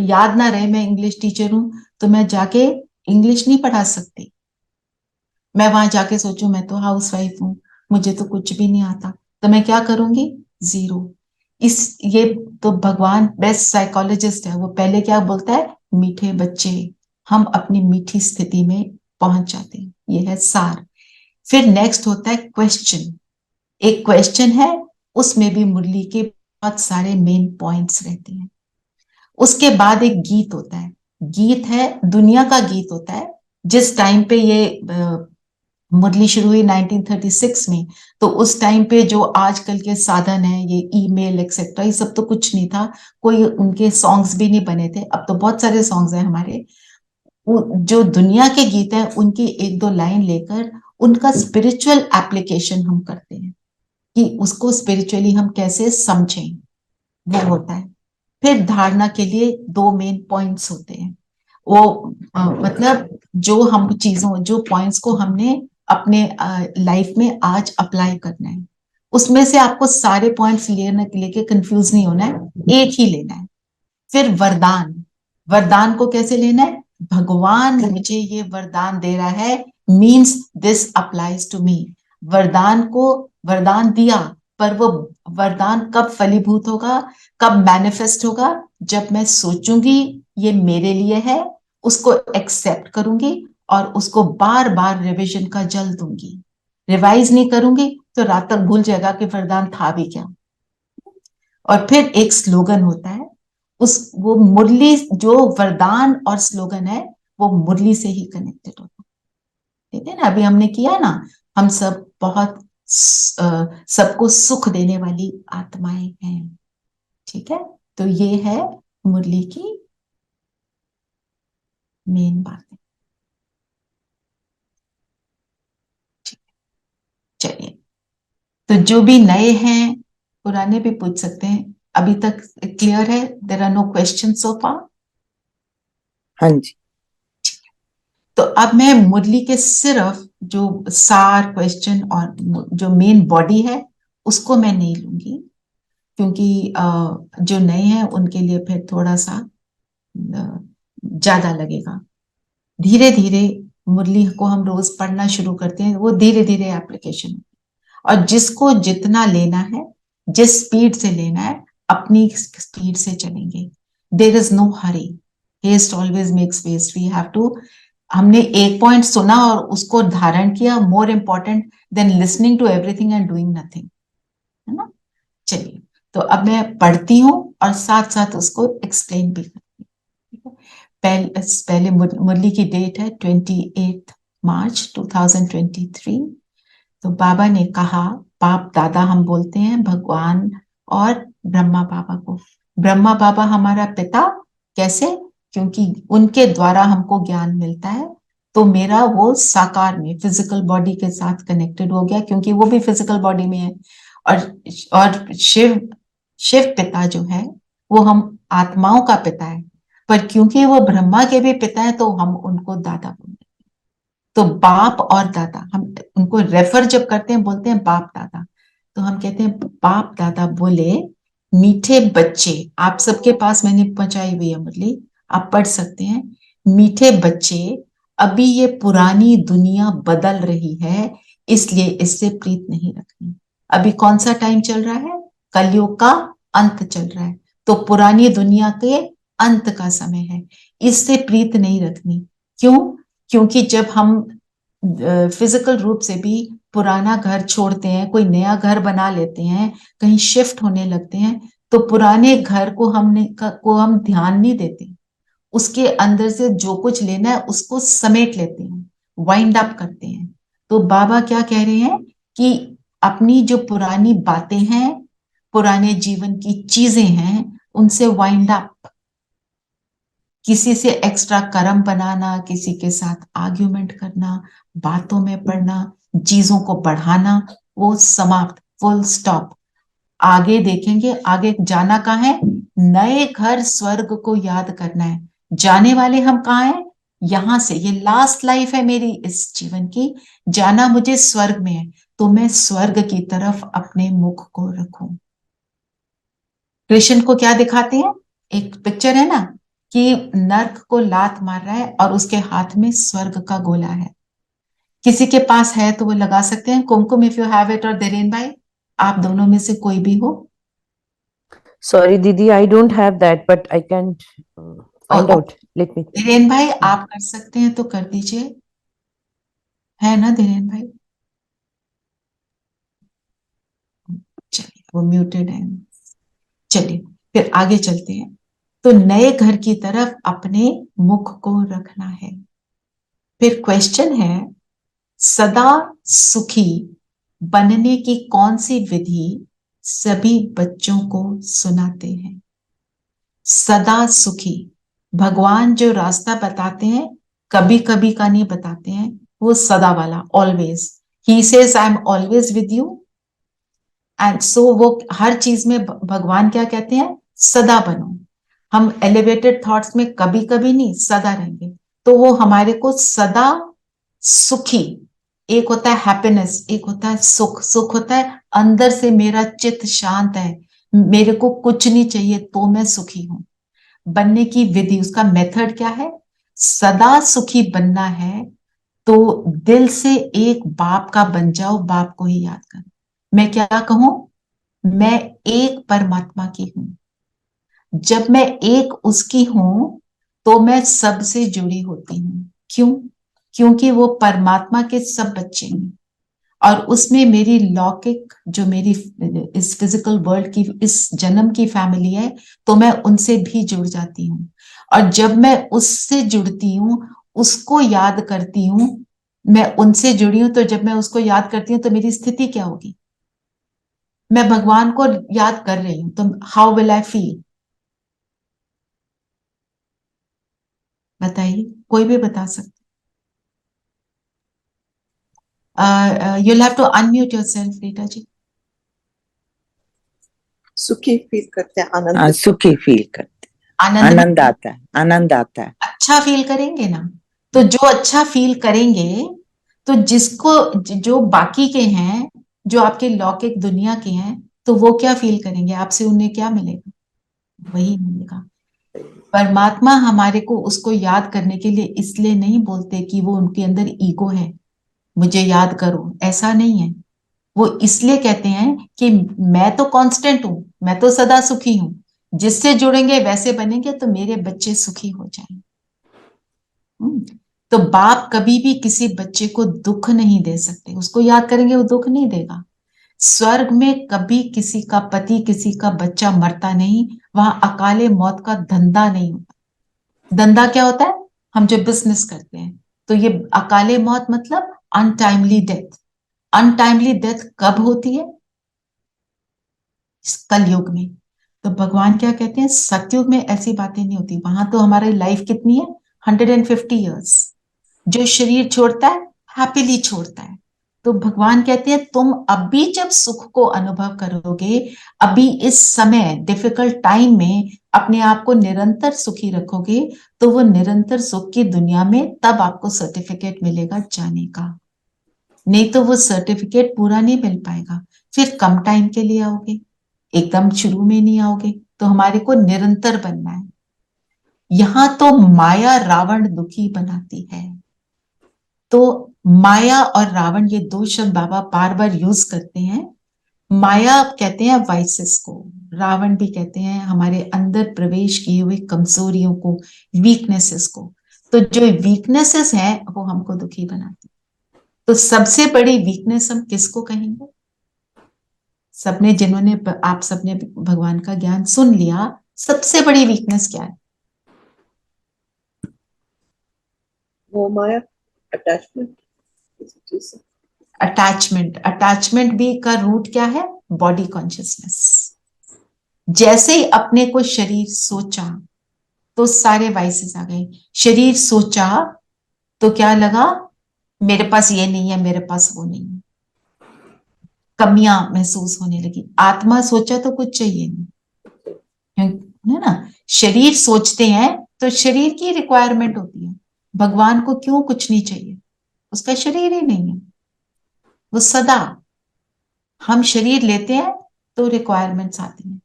S1: याद ना रहे मैं इंग्लिश टीचर हूँ, तो मैं जाके इंग्लिश नहीं पढ़ा सकती। मैं वहां जाके सोचूं मैं तो हाउस वाइफ हूँ, मुझे तो कुछ भी नहीं आता, तो मैं क्या करूंगी? जीरो। ये तो भगवान बेस्ट साइकोलॉजिस्ट है, वो पहले क्या बोलता है? मीठे बच्चे, हम अपनी मीठी स्थिति में पहुंच जाते हैं, ये है सार। फिर नेक्स्ट होता है क्वेश्चन। एक क्वेश्चन है, उसमें भी मुरली के बहुत सारे मेन पॉइंट्स रहते हैं। उसके बाद एक गीत होता है, गीत है दुनिया का गीत होता है। जिस टाइम पे ये मुरली शुरू हुई 1936 में, तो उस टाइम पे जो आजकल के साधन है, ये ईमेल एक्सेट्रा, ये सब तो कुछ नहीं था, कोई उनके सॉन्ग्स भी नहीं बने थे। अब तो बहुत सारे सॉन्ग्स हैं हमारे। जो दुनिया के गीत हैं उनकी एक दो लाइन लेकर उनका स्पिरिचुअल एप्लीकेशन हम करते हैं, कि उसको स्पिरिचुअली हम कैसे समझें, वो होता है। फिर धारणा के लिए दो मेन पॉइंट्स होते हैं। वो मतलब जो हम चीजों, जो पॉइंट्स को हमने अपने लाइफ में आज अप्लाई करना है, उसमें से आपको सारे पॉइंट्स लेके कंफ्यूज नहीं होना है, एक ही लेना है। फिर वरदान, वरदान को कैसे लेना है? भगवान मुझे ये वरदान दे रहा है, means this applies to me. वरदान को वरदान दिया, पर वो वरदान कब फलीभूत होगा, कब मैनिफेस्ट होगा? जब मैं सोचूंगी ये मेरे लिए है, उसको एक्सेप्ट करूंगी और उसको बार बार रिविजन का जल दूंगी। रिवाइज नहीं करूंगी तो रात तक भूल जाएगा कि वरदान था भी क्या। और फिर एक स्लोगन होता है, उस वो मुरली, जो वरदान और स्लोगन है वो मुरली से ही कनेक्टेड होता है। ठीक है ना? अभी हमने किया ना, हम सब बहुत सबको सुख देने वाली आत्माएं हैं। ठीक है, तो ये है मुरली की मेन बात है। चलिए, तो जो भी नए हैं, पुराने भी पूछ सकते हैं। अभी तक क्लियर है? There are no question so far?
S7: हाँ जी।
S1: तो अब मैं मुरली के सिर्फ जो सार, क्वेश्चन और जो मेन बॉडी है उसको मैं नहीं लूंगी, क्योंकि जो नए हैं उनके लिए फिर थोड़ा सा ज्यादा लगेगा। धीरे धीरे मुरली को हम रोज पढ़ना शुरू करते हैं, वो धीरे धीरे एप्लीकेशन, और जिसको जितना लेना है, जिस स्पीड से लेना है, अपनी स्पीड से चलेंगे। There is no hurry, haste always makes waste. We have to, हमने एक पॉइंट सुना और उसको धारण किया, more important than listening to everything and doing nothing, है ना? चलिए, तो अब मैं पढ़ती हूँ और साथ साथ उसको एक्सप्लेन भी करती हूँ। पहले मुरली की डेट है 28 मार्च 2023। तो बाबा ने कहा, बाप दादा हम बोलते हैं भगवान और ब्रह्मा बाबा को। ब्रह्मा बाबा हमारा पिता, कैसे? क्योंकि उनके द्वारा हमको ज्ञान मिलता है। तो मेरा वो साकार में फिजिकल बॉडी के साथ कनेक्टेड हो गया, क्योंकि वो भी फिजिकल बॉडी में है। और शिव पिता जो है वो हम आत्माओं का पिता है, पर क्योंकि वो ब्रह्मा के भी पिता है तो हम उनको दादा बोलते हैं। तो बाप और दादा, हम उनको रेफर जब करते हैं बोलते हैं बाप दादा। तो हम कहते हैं बाप दादा बोले, मीठे बच्चे, आप सबके पास मैंने पहुंचाई हुई है मुरली, आप पढ़ सकते हैं। मीठे बच्चे, अभी ये पुरानी दुनिया बदल रही है, इसलिए इससे प्रीत नहीं रखनी। अभी कौन सा टाइम चल रहा है? कलयुग का अंत चल रहा है, तो पुरानी दुनिया के अंत का समय है, इससे प्रीत नहीं रखनी। क्यों? क्योंकि जब हम फिजिकल रूप से भी पुराना घर छोड़ते हैं, कोई नया घर बना लेते हैं, कहीं शिफ्ट होने लगते हैं, तो पुराने घर को हम ध्यान नहीं देते, उसके अंदर से जो कुछ लेना है उसको समेट लेते हैं, वाइंड अप करते हैं। तो बाबा क्या कह रहे हैं कि अपनी जो पुरानी बातें हैं, पुराने जीवन की चीजें हैं, उनसे वाइंड अप। किसी से एक्स्ट्रा कर्म बनाना, किसी के साथ आर्ग्यूमेंट करना, बातों में पड़ना, चीजों को बढ़ाना, वो समाप्त, फुल स्टॉप। आगे देखेंगे, आगे जाना कहाँ है? नए घर स्वर्ग को याद करना है। जाने वाले हम कहाँ हैं? यहां से, ये लास्ट लाइफ है मेरी इस जीवन की, जाना मुझे स्वर्ग में है। तो मैं स्वर्ग की तरफ अपने मुख को रखूं। कृष्ण को क्या दिखाते हैं? एक पिक्चर है ना कि नर्क को लात मार रहा है और उसके हाथ में स्वर्ग का गोला है। किसी के पास है तो वो लगा सकते हैं कुमकुम, इफ यू हैव इट, और धीरेन भाई, आप दोनों में से कोई भी हो।
S8: Sorry, Didi, I don't have that, but I can find
S1: और
S8: out. Let me.
S1: धीरेन भाई, आप कर सकते हैं तो कर दीजिए, है ना धीरेन भाई? चलिए, वो म्यूटेड है। चलिए फिर आगे चलते हैं। तो नए घर की तरफ अपने मुख को रखना है। फिर क्वेश्चन है, सदा सुखी बनने की कौन सी विधि सभी बच्चों को सुनाते हैं? सदा सुखी, भगवान जो रास्ता बताते हैं, कभी कभी का नहीं बताते हैं, वो सदा वाला, always. He says I am always with you, and so वो हर चीज में भगवान क्या कहते हैं? सदा बनो। हम एलिवेटेड थॉट्स में कभी कभी नहीं, सदा रहेंगे। तो वो हमारे को सदा सुखी, एक होता है हैप्पीनेस, एक होता है सुख। सुख होता है अंदर से मेरा चित्त शांत है, मेरे को कुछ नहीं चाहिए तो मैं सुखी हूं। बनने की विधि, उसका मेथड क्या है? सदा सुखी बनना है तो दिल से एक बाप का बन जाओ, बाप को ही याद करो। मैं क्या कहूं? मैं एक परमात्मा की हूं। जब मैं एक उसकी हूं तो मैं सबसे जुड़ी होती हूं। क्यों? क्योंकि वो परमात्मा के सब बच्चे हैं और उसमें मेरी लौकिक, जो मेरी इस फिजिकल वर्ल्ड की, इस जन्म की फैमिली है, तो मैं उनसे भी जुड़ जाती हूँ। और जब मैं उससे जुड़ती हूँ, उसको याद करती हूँ, मैं उनसे जुड़ी हूं, तो जब मैं उसको याद करती हूँ तो मेरी स्थिति क्या होगी? मैं भगवान को याद कर रही हूं, तो हाउ विल आई फील? बताइए, कोई भी बता सकते। you'll have to unmute yourself, Rita जी।
S7: सुखी फील करते हैं, आनंद, सुखी फील करते हैं,
S1: आनंद
S7: आनंद आता है, आनंद आता है।
S1: अच्छा फील करेंगे ना, तो जो अच्छा फील करेंगे, तो जिसको, जो बाकी के हैं, जो आपके लौकिक दुनिया के हैं, तो वो क्या फील करेंगे? आपसे उन्हें क्या मिलेगा? वही मिलेगा। परमात्मा हमारे को उसको याद करने के लिए इसलिए नहीं बोलते कि वो उनके अंदर ईगो है, मुझे याद करो, ऐसा नहीं है। वो इसलिए कहते हैं कि मैं तो कांस्टेंट हूं, मैं तो सदा सुखी हूं, जिससे जुड़ेंगे वैसे बनेंगे तो मेरे बच्चे सुखी हो जाएंगे। तो बाप कभी भी किसी बच्चे को दुख नहीं दे सकते, उसको याद करेंगे वो दुख नहीं देगा। स्वर्ग में कभी किसी का पति, किसी का बच्चा मरता नहीं, वहां अकाले मौत का धंधा नहीं होता। धंधा क्या होता है? हम जो बिजनेस करते हैं, तो ये अकाले मौत मतलब अनटाइमली डेथ। अनटाइमली डेथ कब होती है? इस कलयुग में। तो भगवान क्या कहते हैं? सतयुग में ऐसी बातें नहीं होती, वहां तो हमारी लाइफ कितनी है? 150 ईयर्स। जो शरीर छोड़ता है, हैप्पीली छोड़ता है। तो भगवान कहते हैं तुम अभी जब सुख को अनुभव करोगे, अभी इस समय डिफिकल्ट टाइम में अपने आप को निरंतर सुखी रखोगे, तो वो निरंतर सुख की दुनिया में तब आपको सर्टिफिकेट मिलेगा जाने का। नहीं तो वो सर्टिफिकेट पूरा नहीं मिल पाएगा। फिर कम टाइम के लिए आओगे, एकदम शुरू में नहीं आओगे। तो हमारे को निरंतर बनना है। यहां तो माया रावण दुखी बनाती है। तो माया और रावण, ये दो शब्द बाबा बार बार यूज करते हैं। माया कहते हैं वाइसेस को, रावण भी कहते हैं हमारे अंदर प्रवेश किए हुए कमजोरियों को, वीकनेसेस को। तो जो वीकनेसेस हैं वो हमको दुखी बनाती। तो सबसे बड़ी वीकनेस हम किसको कहेंगे? सबने, जिन्होंने, आप सबने भगवान का ज्ञान सुन लिया, सबसे बड़ी वीकनेस क्या है?
S7: वो माया अटैचमेंट किसी चीज से।
S1: अटैचमेंट भी का रूट क्या है? Body consciousness. जैसे ही अपने को शरीर सोचा तो सारे वाइसेस आ गए। शरीर सोचा तो क्या लगा? मेरे पास ये नहीं है, मेरे पास वो नहीं है, कमियां महसूस होने लगी। आत्मा सोचा तो कुछ चाहिए नहीं, है ना? शरीर सोचते हैं तो शरीर की रिक्वायरमेंट होती है। भगवान को क्यों कुछ नहीं चाहिए? उसका शरीर ही नहीं है। वो सदा, हम शरीर लेते हैं तो रिक्वायरमेंट्स आती हैं।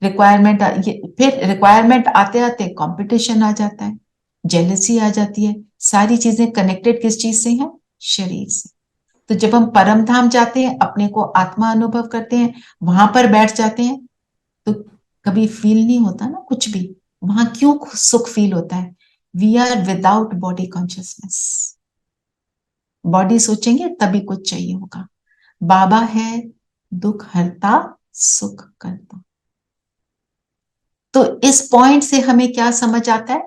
S1: फिर रिक्वायरमेंट आते आते कंपटीशन आ जाता है, जेलसी आ जाती है। सारी चीजें कनेक्टेड किस चीज से हैं? शरीर से। तो जब हम परम धाम जाते हैं, अपने को आत्मा अनुभव करते हैं, वहां पर बैठ जाते हैं, तो कभी फील नहीं होता ना कुछ भी। वहां क्यों सुख फील होता है? We are without body consciousness. Body सोचेंगे तभी कुछ चाहिए होगा। बाबा है दुख हरता सुख करता। तो इस पॉइंट से हमें क्या समझ आता है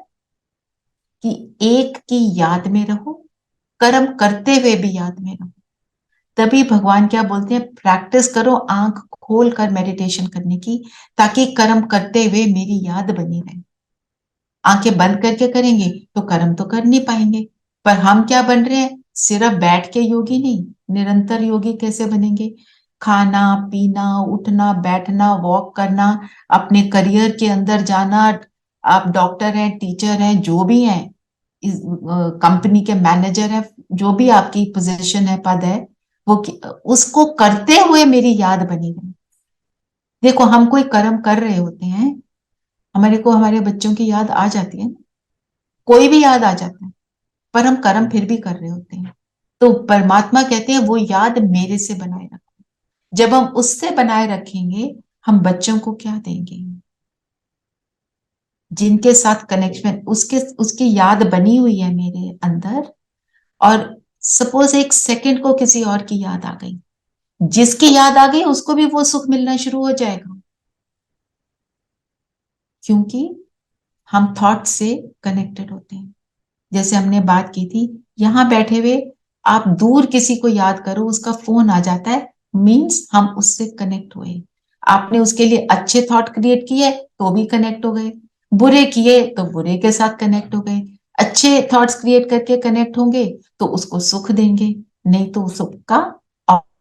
S1: कि एक की याद में रहो, कर्म करते हुए भी याद में रहो। तभी भगवान क्या बोलते हैं? प्रैक्टिस करो आंख खोल कर मेडिटेशन करने की, ताकि कर्म करते हुए मेरी याद बनी रहे। आंखें बंद करके करेंगे तो कर्म तो कर नहीं पाएंगे। पर हम क्या बन रहे हैं? सिर्फ बैठ के योगी नहीं, निरंतर योगी कैसे बनेंगे? खाना पीना, उठना बैठना, वॉक करना, अपने करियर के अंदर जाना। आप डॉक्टर हैं, टीचर हैं, जो भी हैं, कंपनी के मैनेजर हैं, जो भी आपकी पोजीशन है, पद है, वो उसको करते हुए मेरी याद बनी रहे। देखो, हम कोई कर्म कर रहे होते हैं, हमारे को हमारे बच्चों की याद आ जाती है, कोई भी याद आ जाता है, पर हम कर्म फिर भी कर रहे होते हैं। तो परमात्मा कहते हैं वो याद मेरे से बनाए रखो। जब हम उससे बनाए रखेंगे, हम बच्चों को क्या देंगे? जिनके साथ कनेक्शन, उसकी याद बनी हुई है मेरे अंदर, और सपोज एक सेकंड को किसी और की याद आ गई, जिसकी याद आ गई उसको भी वो सुख मिलना शुरू हो जाएगा, क्योंकि हम थॉट से कनेक्टेड होते हैं। जैसे हमने बात की थी, यहां बैठे हुए आप दूर किसी को याद करो, उसका फोन आ जाता है, मीन्स हम उससे कनेक्ट हुए। आपने उसके लिए अच्छे थॉट क्रिएट किए तो भी कनेक्ट हो गए, बुरे किए तो बुरे के साथ कनेक्ट हो गए। अच्छे थॉट्स क्रिएट करके कनेक्ट होंगे तो उसको सुख देंगे, नहीं तो सुख का ऑप्शन।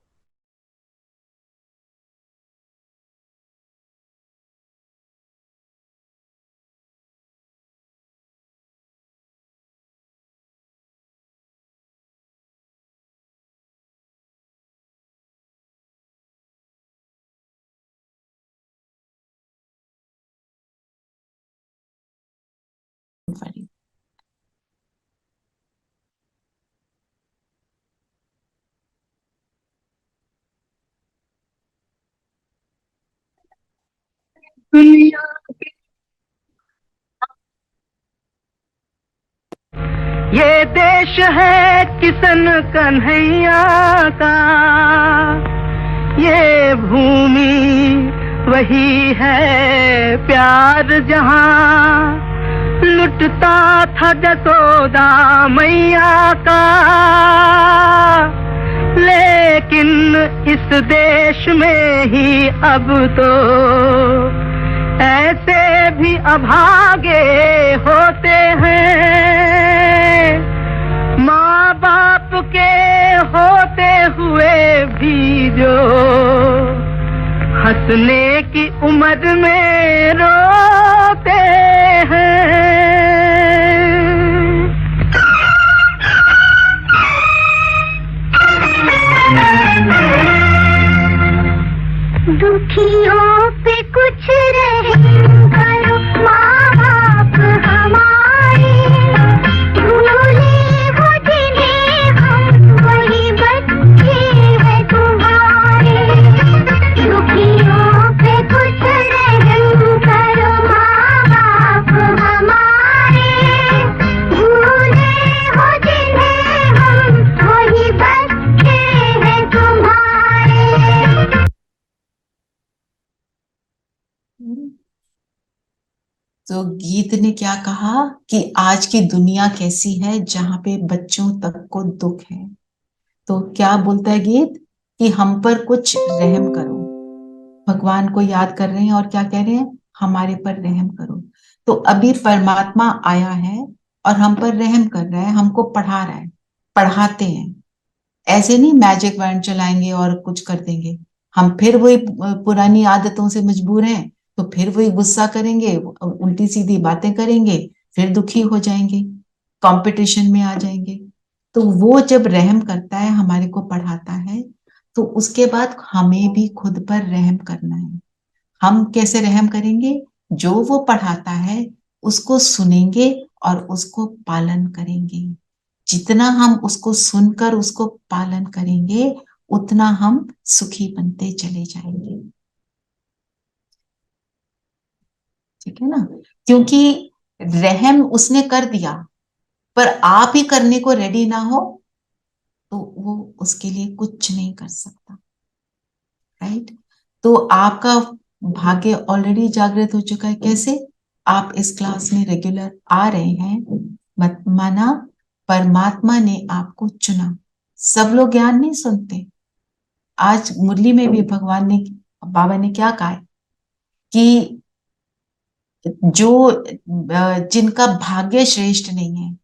S9: दुनिया ये देश है किशन कन्हैया का, ये भूमि वही है प्यार जहां लुटता था जसोदा मैया का। लेकिन इस देश में ही अब तो ऐसे भी अभागे होते हैं, माँ बाप के होते हुए भी जो हंसने की उम्र में रोते हैं।
S3: दुखियों पे कुछ रहम करो माँ बाप हमारे, भूले वो जिन्हें हम वही बच्चे हैं तुम्हारे। दुखियों पे कुछ रहम
S1: तो गीत ने क्या कहा कि आज की दुनिया कैसी है जहां पे बच्चों तक को दुख है। तो क्या बोलता है गीत कि हम पर कुछ रहम करो। भगवान को याद कर रहे हैं और क्या कह रहे हैं, हमारे पर रहम करो। तो अभी परमात्मा आया है और हम पर रहम कर रहा है, हमको पढ़ा रहा है, पढ़ाते हैं। ऐसे नहीं मैजिक वैंड चलाएंगे और कुछ कर देंगे। हम फिर वही पुरानी आदतों से मजबूर हैं, तो फिर वही गुस्सा करेंगे, उल्टी सीधी बातें करेंगे, फिर दुखी हो जाएंगे, कंपटीशन में आ जाएंगे। तो वो जब रहम करता है, हमारे को पढ़ाता है, तो उसके बाद हमें भी खुद पर रहम करना है। हम कैसे रहम करेंगे? जो वो पढ़ाता है उसको सुनेंगे और उसको पालन करेंगे। जितना हम उसको सुनकर उसको पालन करेंगे, उतना हम सुखी बनते चले जाएंगे। ठीक है ना? क्योंकि रहम उसने कर दिया, पर आप ही करने को रेडी ना हो तो वो उसके लिए कुछ नहीं कर सकता। राइट? तो आपका भाग्य ऑलरेडी जागृत हो चुका है। कैसे? आप इस क्लास में रेगुलर आ रहे हैं, मत माना परमात्मा ने आपको चुना। सब लोग ज्ञान नहीं सुनते। आज मुरली में भी भगवान ने, बाबा ने क्या कहा कि जो जिनका भाग्य श्रेष्ठ नहीं है,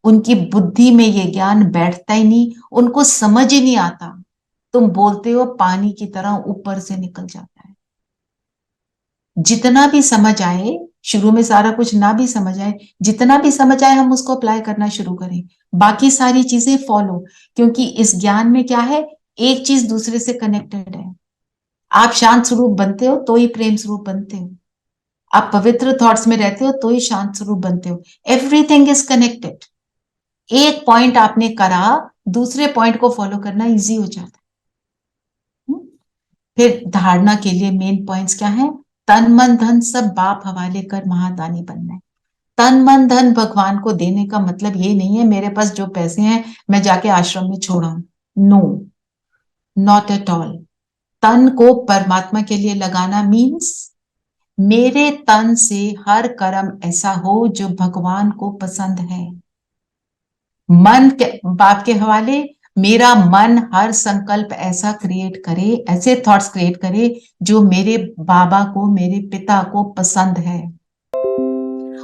S1: उनकी बुद्धि में ये ज्ञान बैठता ही नहीं, उनको समझ ही नहीं आता। तुम बोलते हो पानी की तरह ऊपर से निकल जाता है। जितना भी समझ आए, शुरू में सारा कुछ ना भी समझ आए, जितना भी समझ आए हम उसको अप्लाई करना शुरू करें, बाकी सारी चीजें फॉलो। क्योंकि इस ज्ञान में क्या है, एक चीज दूसरे से कनेक्टेड है। आप शांत स्वरूप बनते हो तो ही प्रेम स्वरूप बनते हो। आप पवित्र थॉट्स में रहते हो तो ही शांत स्वरूप बनते हो। Everything is connected. एक पॉइंट आपने करा, दूसरे पॉइंट को फॉलो करना इजी हो जाता है। फिर धारणा के लिए मेन पॉइंट्स क्या है? तन मन धन सब बाप हवाले कर महादानी बनना है। तन मन धन भगवान को देने का मतलब ये नहीं है मेरे पास जो पैसे हैं मैं जाके आश्रम में छोड़ाऊं। No, not at all. तन को परमात्मा के लिए लगाना मीन्स मेरे तन से हर कर्म ऐसा हो जो भगवान को पसंद है। मन के बाप के हवाले, मेरा मन हर संकल्प ऐसा क्रिएट करे, ऐसे थॉट्स क्रिएट करे जो मेरे बाबा को, मेरे पिता को पसंद है।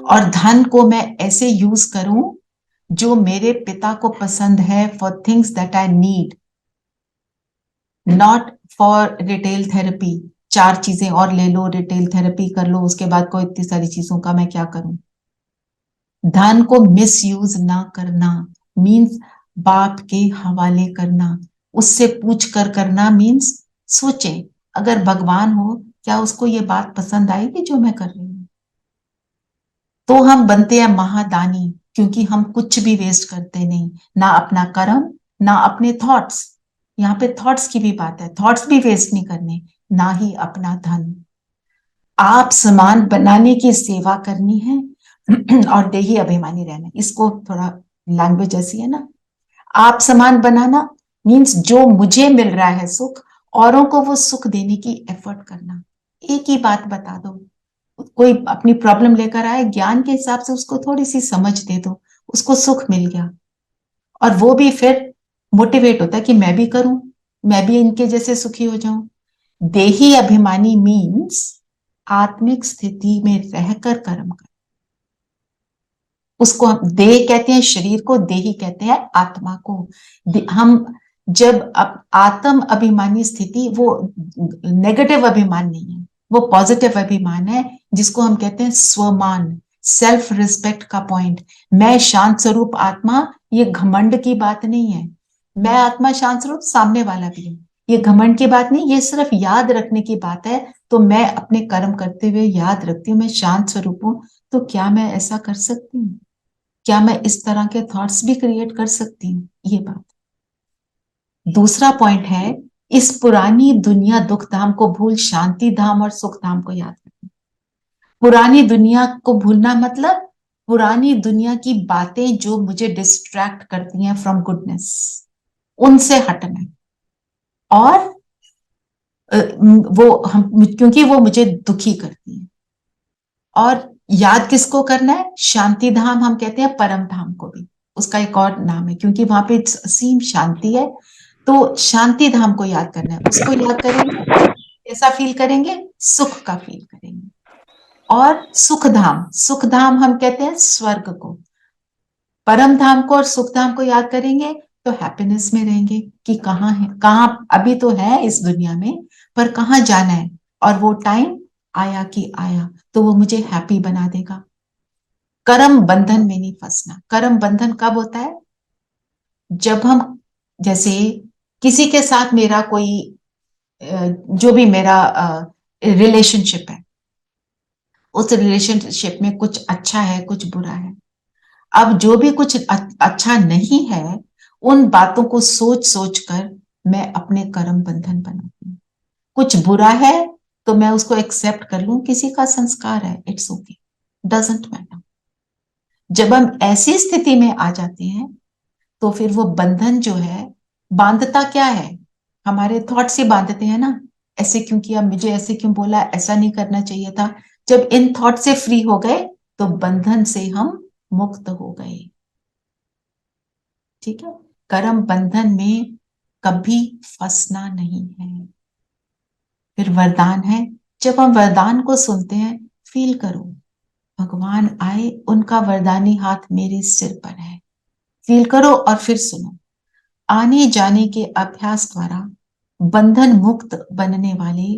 S1: और धन को मैं ऐसे यूज करूं जो मेरे पिता को पसंद है, for things that I need, not for retail therapy. 4 चीजें और ले लो, रिटेल थेरेपी कर लो, उसके बाद कोई इतनी सारी चीजों का मैं क्या करूं? धन को मिस यूज ना करना मीन्स बाप के हवाले करना। उससे पूछ कर करना मीन्स सोचें, अगर भगवान हो क्या उसको ये बात पसंद आएगी जो मैं कर रही हूं? तो हम बनते हैं महादानी, क्योंकि हम कुछ भी वेस्ट करते नहीं, ना अपना कर्म, ना अपने थॉट्स। यहाँ पे थॉट्स की भी बात है, थॉट्स भी वेस्ट नहीं करने, ना ही अपना धन। आप समान बनाने की सेवा करनी है और देही अभिमानी रहना। इसको थोड़ा लैंग्वेज ऐसी है ना, आप समान बनाना मीन्स जो मुझे मिल रहा है सुख, औरों को वो सुख देने की एफर्ट करना। एक ही बात बता दो, कोई अपनी प्रॉब्लम लेकर आए, ज्ञान के हिसाब से उसको थोड़ी सी समझ दे दो, उसको सुख मिल गया, और वो भी फिर मोटिवेट होता है कि मैं भी करूं, मैं भी इनके जैसे सुखी हो जाऊं। देही अभिमानी मीन्स आत्मिक स्थिति में रहकर कर्म कर। उसको हम देह कहते हैं, शरीर को देही कहते हैं, आत्मा को। हम जब आत्म अभिमानी स्थिति, वो नेगेटिव अभिमान नहीं है, वो पॉजिटिव अभिमान है, जिसको हम कहते हैं स्वमान, सेल्फ रिस्पेक्ट का पॉइंट। मैं शांत स्वरूप आत्मा, ये घमंड की बात नहीं है। मैं आत्मा शांत स्वरूप, सामने वाला भी है, ये घमंड की बात नहीं, ये सिर्फ याद रखने की बात है। तो मैं अपने कर्म करते हुए याद रखती हूँ मैं शांत स्वरूप हूं, तो क्या मैं ऐसा कर सकती हूँ? क्या मैं इस तरह के थॉट्स भी क्रिएट कर सकती हूँ? ये बात। दूसरा पॉइंट है, इस पुरानी दुनिया दुख धाम को भूल शांति धाम और सुख धाम को याद रखना। पुरानी दुनिया को भूलना मतलब पुरानी दुनिया की बातें जो मुझे डिस्ट्रैक्ट करती हैं फ्रॉम गुडनेस, उनसे हटना। और वो हम, क्योंकि वो मुझे दुखी करती हैं। और याद किसको करना है? शांति धाम हम कहते हैं, परम धाम को भी, उसका एक और नाम है, क्योंकि वहां पे असीम शांति है। तो शांति धाम को याद करना है, उसको याद करेंगे, कैसा फील करेंगे? सुख का फील करेंगे। और सुख धाम हम कहते हैं स्वर्ग को। परम धाम को और सुख धाम को याद करेंगे तो हैप्पीनेस में रहेंगे कि कहाँ है, कहाँ अभी तो है इस दुनिया में, पर कहाँ जाना है, और वो टाइम आया कि आया तो वो मुझे हैप्पी बना देगा। कर्म बंधन में नहीं फंसना। कर्म बंधन कब होता है? जब हम, जैसे किसी के साथ मेरा कोई जो भी मेरा रिलेशनशिप है, उस रिलेशनशिप में कुछ अच्छा है, कुछ बुरा है। अब जो भी कुछ अच्छा नहीं है, उन बातों को सोच सोच कर मैं अपने कर्म बंधन बनाती हूँ। कुछ बुरा है तो मैं उसको एक्सेप्ट कर लूं, किसी का संस्कार है, इट्स ओके, डजंट मैटर। जब हम ऐसी स्थिति में आ जाते हैं तो फिर वो बंधन जो है, बांधता क्या है? हमारे थॉट से बांधते हैं ना, ऐसे क्यों किया, मुझे ऐसे क्यों बोला, ऐसा नहीं करना चाहिए था। जब इन थॉट से फ्री हो गए तो बंधन से हम मुक्त हो गए। ठीक है, कर्म बंधन में कभी फंसना नहीं है। फिर वरदान है, जब हम वरदान को सुनते हैं, फील करो भगवान आए, उनका वरदानी हाथ मेरे सिर पर है। फील करो और फिर सुनो। आने जाने के अभ्यास द्वारा बंधन मुक्त बनने वाले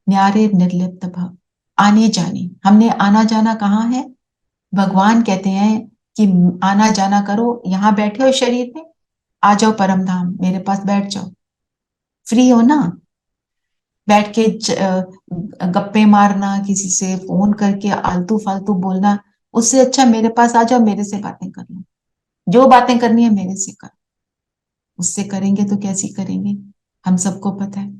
S1: न्यारे निर्लिप्त भव। आने जाने, हमने आना जाना कहाँ है? भगवान कहते हैं कि आना जाना करो, यहाँ बैठे हो शरीर में, आ जाओ परम धाम, मेरे पास बैठ जाओ। फ्री हो ना? बैठ के गप्पे मारना, किसी से फोन करके आलतू फालतू बोलना, उससे अच्छा मेरे पास आ जाओ, मेरे से बातें कर लो। जो बातें करनी है मेरे से कर। उससे करेंगे तो कैसी करेंगे, हम सबको पता है।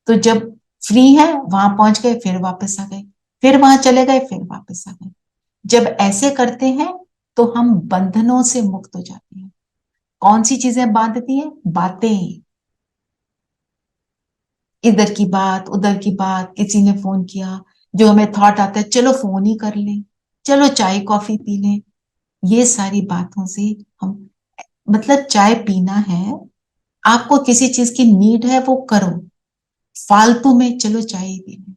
S1: तो जब फ्री है, वहां पहुंच गए, फिर वापस आ गए, फिर वहां चले गए, फिर वापस आ गए। जब ऐसे करते हैं तो हम बंधनों से मुक्त हो जाते हैं। कौन सी चीजें बांधती हैं? बातें, इधर की बात, उधर की बात, किसी ने फोन किया, जो हमें थॉट आता है, चलो फोन ही कर लें, चलो चाय कॉफी पी लें। ये सारी बातों से हम, मतलब चाय पीना है, आपको किसी चीज की नीड है, वो करो। फालतू में चलो चाय ही पी लें,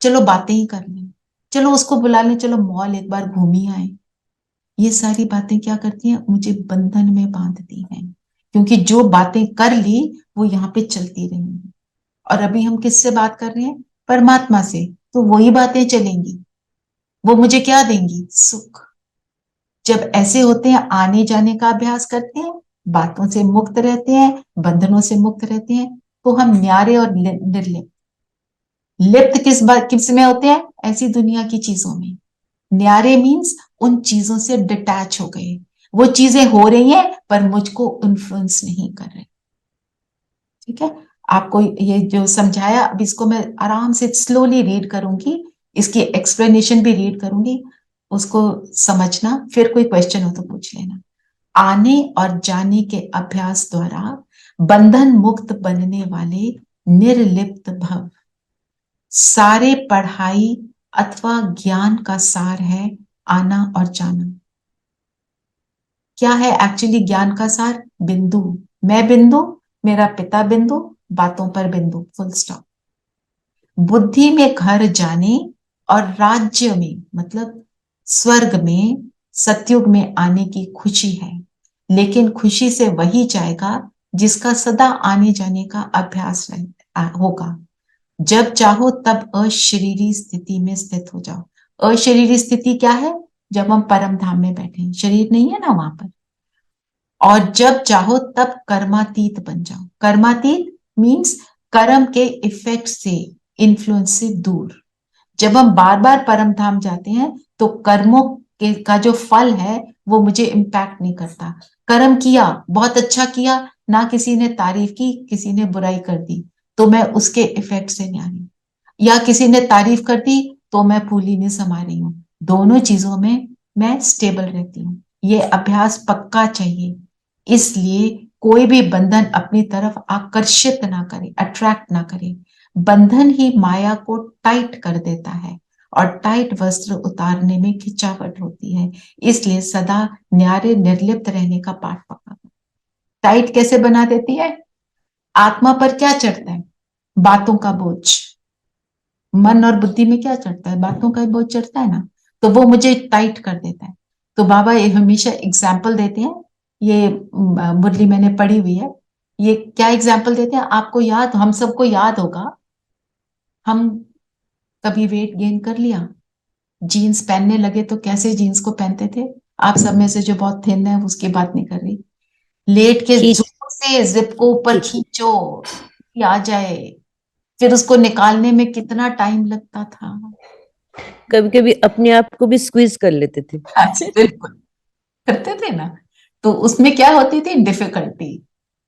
S1: चलो बातें ही कर लें, चलो उसको बुला लें, चलो मॉल एक बार घूम ही आए। ये सारी बातें क्या करती हैं? मुझे बंधन में बांधती हैं, क्योंकि जो बातें कर ली वो यहाँ पे चलती रहेंगी। और अभी हम किससे बात कर रहे हैं? परमात्मा से। तो वही बातें चलेंगी, वो मुझे क्या देंगी? सुख। जब ऐसे होते हैं, आने जाने का अभ्यास करते हैं, बातों से मुक्त रहते हैं, बंधनों से मुक्त रहते हैं, तो हम न्यारे और निर्लिप्त। लिप्त किस में होते हैं? ऐसी दुनिया की चीजों में। न्यारे मीन्स उन चीजों से डिटैच हो गए, वो चीजें हो रही हैं पर मुझको इन्फ्लुएंस नहीं कर रहे। ठीक है, आपको ये जो समझाया, अब इसको मैं आराम से स्लोली रीड करूंगी, इसकी एक्सप्लेनेशन भी रीड करूंगी, उसको समझना, फिर कोई क्वेश्चन हो तो पूछ लेना। आने और जाने के अभ्यास द्वारा बंधन मुक्त बनने वाले निर्लिप्त भव। सारे पढ़ाई अथवा ज्ञान का सार है आना और जाना। क्या है एक्चुअली ज्ञान का सार? बिंदु। मैं बिंदु, मेरा पिता बिंदु, बातों पर बिंदु, फुल स्टॉप। बुद्धि में घर जाने और राज्य में, मतलब स्वर्ग में, सतयुग में आने की खुशी है, लेकिन खुशी से वही जाएगा जिसका सदा आने जाने का अभ्यास होगा। जब चाहो तब अशरीरी स्थिति में स्थित हो जाओ। अशरीरी स्थिति क्या है? जब हम परम धाम में बैठे हैं, शरीर नहीं है ना वहां पर। और जब चाहो तब कर्मातीत बन जाओ। कर्मातीत मीन्स कर्म के इफेक्ट से, इन्फ्लुएंस से दूर। जब हम बार बार परम धाम जाते हैं तो कर्मों के का जो फल है वो मुझे इम्पैक्ट नहीं करता। कर्म किया, बहुत अच्छा किया, ना किसी ने तारीफ की, किसी ने बुराई कर दी, तो मैं उसके इफेक्ट से नहीं आ रही, या किसी ने तारीफ कर दी तो मैं फूली नहीं समा रही हूँ। दोनों चीजों में मैं स्टेबल रहती हूँ। ये अभ्यास पक्का चाहिए। इसलिए कोई भी बंधन अपनी तरफ आकर्षित ना करे, अट्रैक्ट ना करे। बंधन ही माया को टाइट कर देता है और टाइट वस्त्र उतारने में खिंचावट होती है, इसलिए सदा न्यारे निर्लिप्त रहने का पाठ पक्का करो। टाइट कैसे बना देती है? आत्मा पर क्या चढ़ता है? बातों का बोझ। मन और बुद्धि में क्या चढ़ता है? बातों का बोझ चढ़ता है ना, तो वो मुझे टाइट कर देता है। तो बाबा ये हमेशा एग्जाम्पल देते हैं, ये मुरली मैंने पढ़ी हुई है। ये क्या एग्जाम्पल देते हैं? आपको याद, हम सबको याद होगा, हम कभी वेट गेन कर लिया, जीन्स पहनने लगे तो कैसे जीन्स को पहनते थे? आप सब में से जो बहुत थिन है उसकी बात नहीं कर रही, लेट के जोर से जिप को ऊपर खींचो कि आ जाए, फिर उसको निकालने में कितना टाइम लगता था।
S8: कभी कभी अपने आप को भी स्क्वीज कर लेते थे।
S1: बिल्कुल करते थे ना, तो उसमें क्या होती थी? डिफिकल्टी,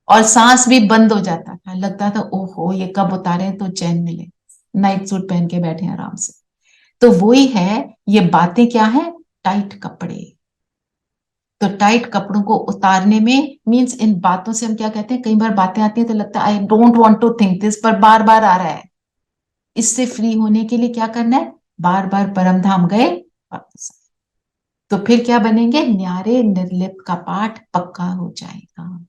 S1: और सांस भी बंद हो जाता था, लगता था ओहो ये कब उतारे तो चैन मिले, नाइट सूट पहन के बैठे आराम से। तो वही है, ये बातें क्या है? टाइट कपड़े। तो टाइट कपड़ों को उतारने में मीन्स इन बातों से हम क्या कहते हैं, कई बार बातें आती हैं तो लगता है I don't want to think this, पर बार बार आ रहा है। इससे फ्री होने के लिए क्या करना है? बार बार परम धाम गए वापस आए। तो फिर क्या बनेंगे? न्यारे निर्लिप्त का पाठ पक्का हो जाएगा।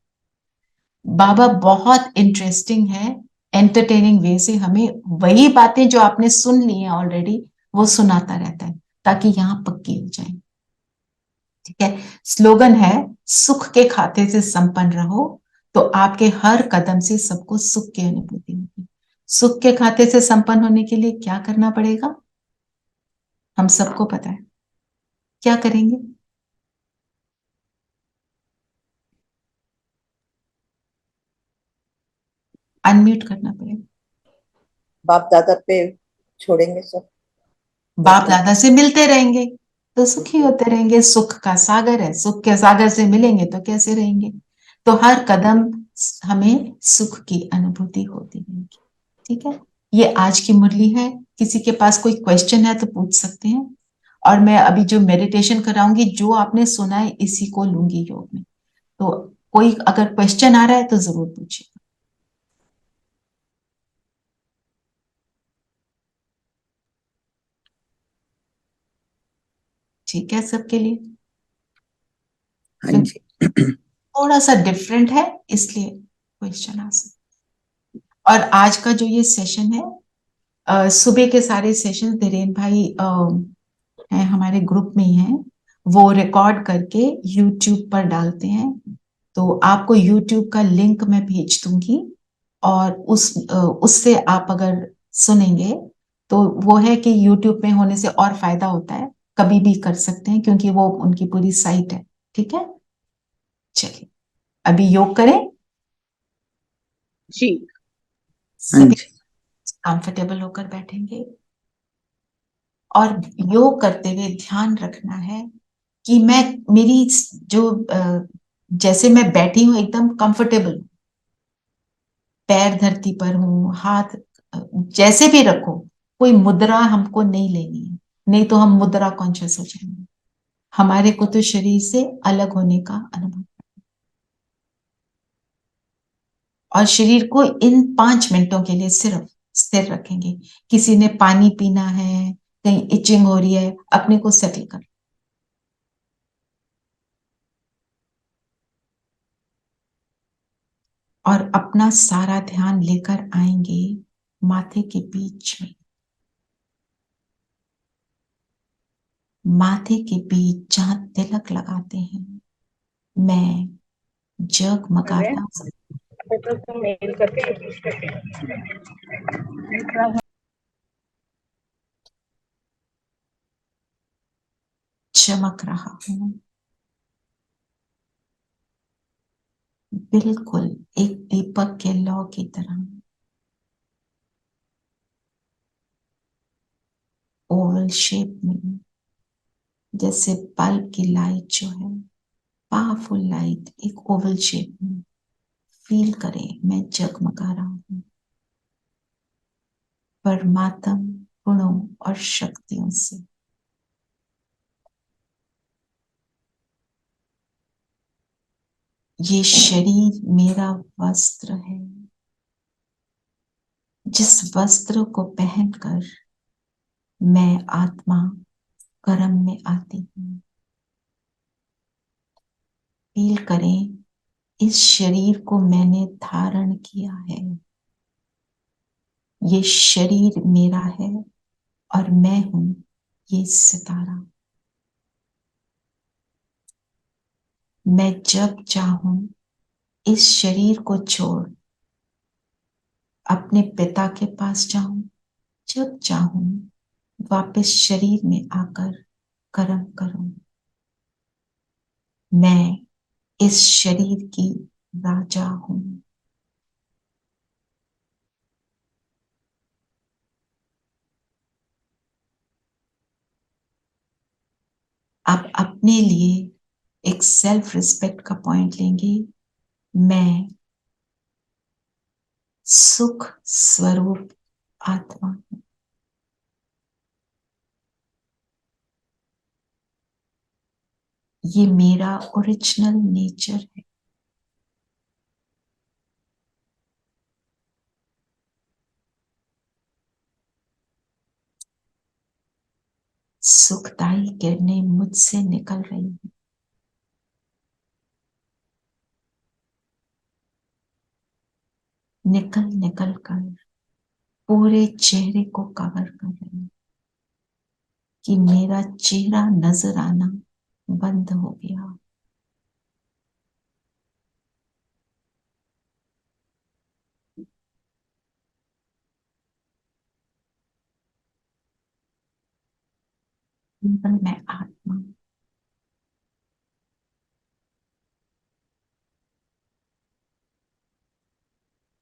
S1: बाबा बहुत इंटरेस्टिंग है, एंटरटेनिंग वे से हमें वही बातें जो आपने सुन ली हैं ऑलरेडी वो सुनाता रहता है, ताकि यहां पक्की हो जाए। ठीक है, स्लोगन है सुख के खाते से संपन्न रहो, तो आपके हर कदम से सबको सुख की अनुभूति होगी। सुख के खाते से संपन्न होने के लिए क्या करना पड़ेगा? हम सबको पता है, क्या करेंगे? अनम्यूट करना पड़ेगा।
S7: बाप दादा पे छोड़ेंगे सब,
S1: बाप दादा से मिलते रहेंगे तो सुखी होते रहेंगे। सुख का सागर है, सुख के सागर से मिलेंगे तो कैसे रहेंगे? तो हर कदम हमें सुख की अनुभूति होती रहेगी। ठीक है, ये आज की मुरली है। किसी के पास कोई क्वेश्चन है तो पूछ सकते हैं, और मैं अभी जो मेडिटेशन कराऊंगी जो आपने सुना है इसी को लूंगी योग में। तो कोई अगर क्वेश्चन आ रहा है तो जरूर पूछिए। ठीक है सबके लिए?
S6: हाँ जी।
S1: थोड़ा सा डिफरेंट है इसलिए क्वेश्चन आ सकते। और आज का जो ये सेशन है, सुबह के सारे सेशन धीरेन भाई हैं हमारे ग्रुप में ही हैं, वो रिकॉर्ड करके यूट्यूब पर डालते हैं। तो आपको यूट्यूब का लिंक मैं भेज दूंगी, और उससे आप अगर सुनेंगे तो वो है कि यूट्यूब में होने से और फायदा होता है, कभी भी कर सकते हैं क्योंकि वो उनकी पूरी साइट है। ठीक है, चलिए अभी योग करें।
S5: जी।
S1: सभी कंफर्टेबल होकर बैठेंगे, और योग करते हुए ध्यान रखना है कि मैं मेरी जो जैसे मैं बैठी हूं एकदम कंफर्टेबल, पैर धरती पर हूं, हाथ जैसे भी रखो, कोई मुद्रा हमको नहीं लेनी है, नहीं तो हम मुद्रा कॉन्शियस हो जाएंगे। हमारे को तो शरीर से अलग होने का अनुभव, और शरीर को इन 5 मिनटों के लिए सिर्फ स्थिर रखेंगे। किसी ने पानी पीना है, कहीं इचिंग हो रही है, अपने को सेटल कर, और अपना सारा ध्यान लेकर आएंगे माथे के बीच में। माथे के बीच जहां तिलक लगाते हैं, मैं जगमगाता चमक रहा हूं, बिल्कुल एक दीपक के लौ की तरह। ओवल शेप में, जैसे बल्ब की लाइट जो है, पावरफुल लाइट एक ओवल शेप में फील करें, मैं जगमगा रहा हूं परमात्म गुणों और शक्तियों से। ये शरीर मेरा वस्त्र है, जिस वस्त्र को पहनकर मैं आत्मा कर्म में आती हूँ। फील करें, इस शरीर को मैंने धारण किया है, ये शरीर मेरा है और मैं हूं ये सितारा। मैं जब चाहूं इस शरीर को छोड़ अपने पिता के पास जाऊं, जब चाहूं वापस शरीर में आकर कर्म करूं। मैं इस शरीर की राजा हूं। आप अपने लिए एक सेल्फ रिस्पेक्ट का पॉइंट लेंगे। मैं सुख स्वरूप आत्मा हूं। ये मेरा ओरिजिनल नेचर है। सुखदायी किरणें मुझसे निकल रही हैं। निकल निकल कर पूरे चेहरे को कवर कर रही हैं कि मेरा चेहरा नजर आना बंद हो गया। केवल मैं आत्मा।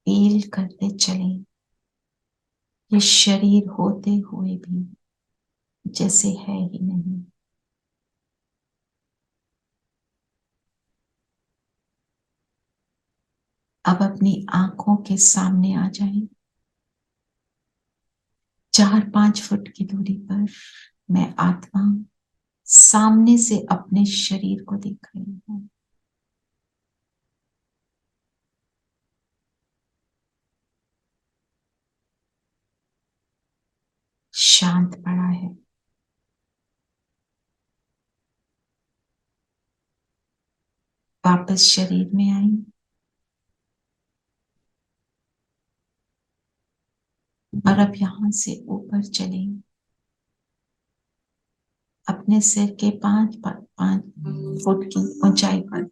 S1: फील करते चले, ये शरीर होते हुए भी जैसे है ही नहीं। अब अपनी आंखों के सामने आ जाए, 4-5 फुट की दूरी पर मैं आत्मा सामने से अपने शरीर को देख रही हूं। शांत पड़ा है। वापस शरीर में आई और अब यहां से ऊपर चले, अपने सिर के 5 फुट की ऊंचाई पर।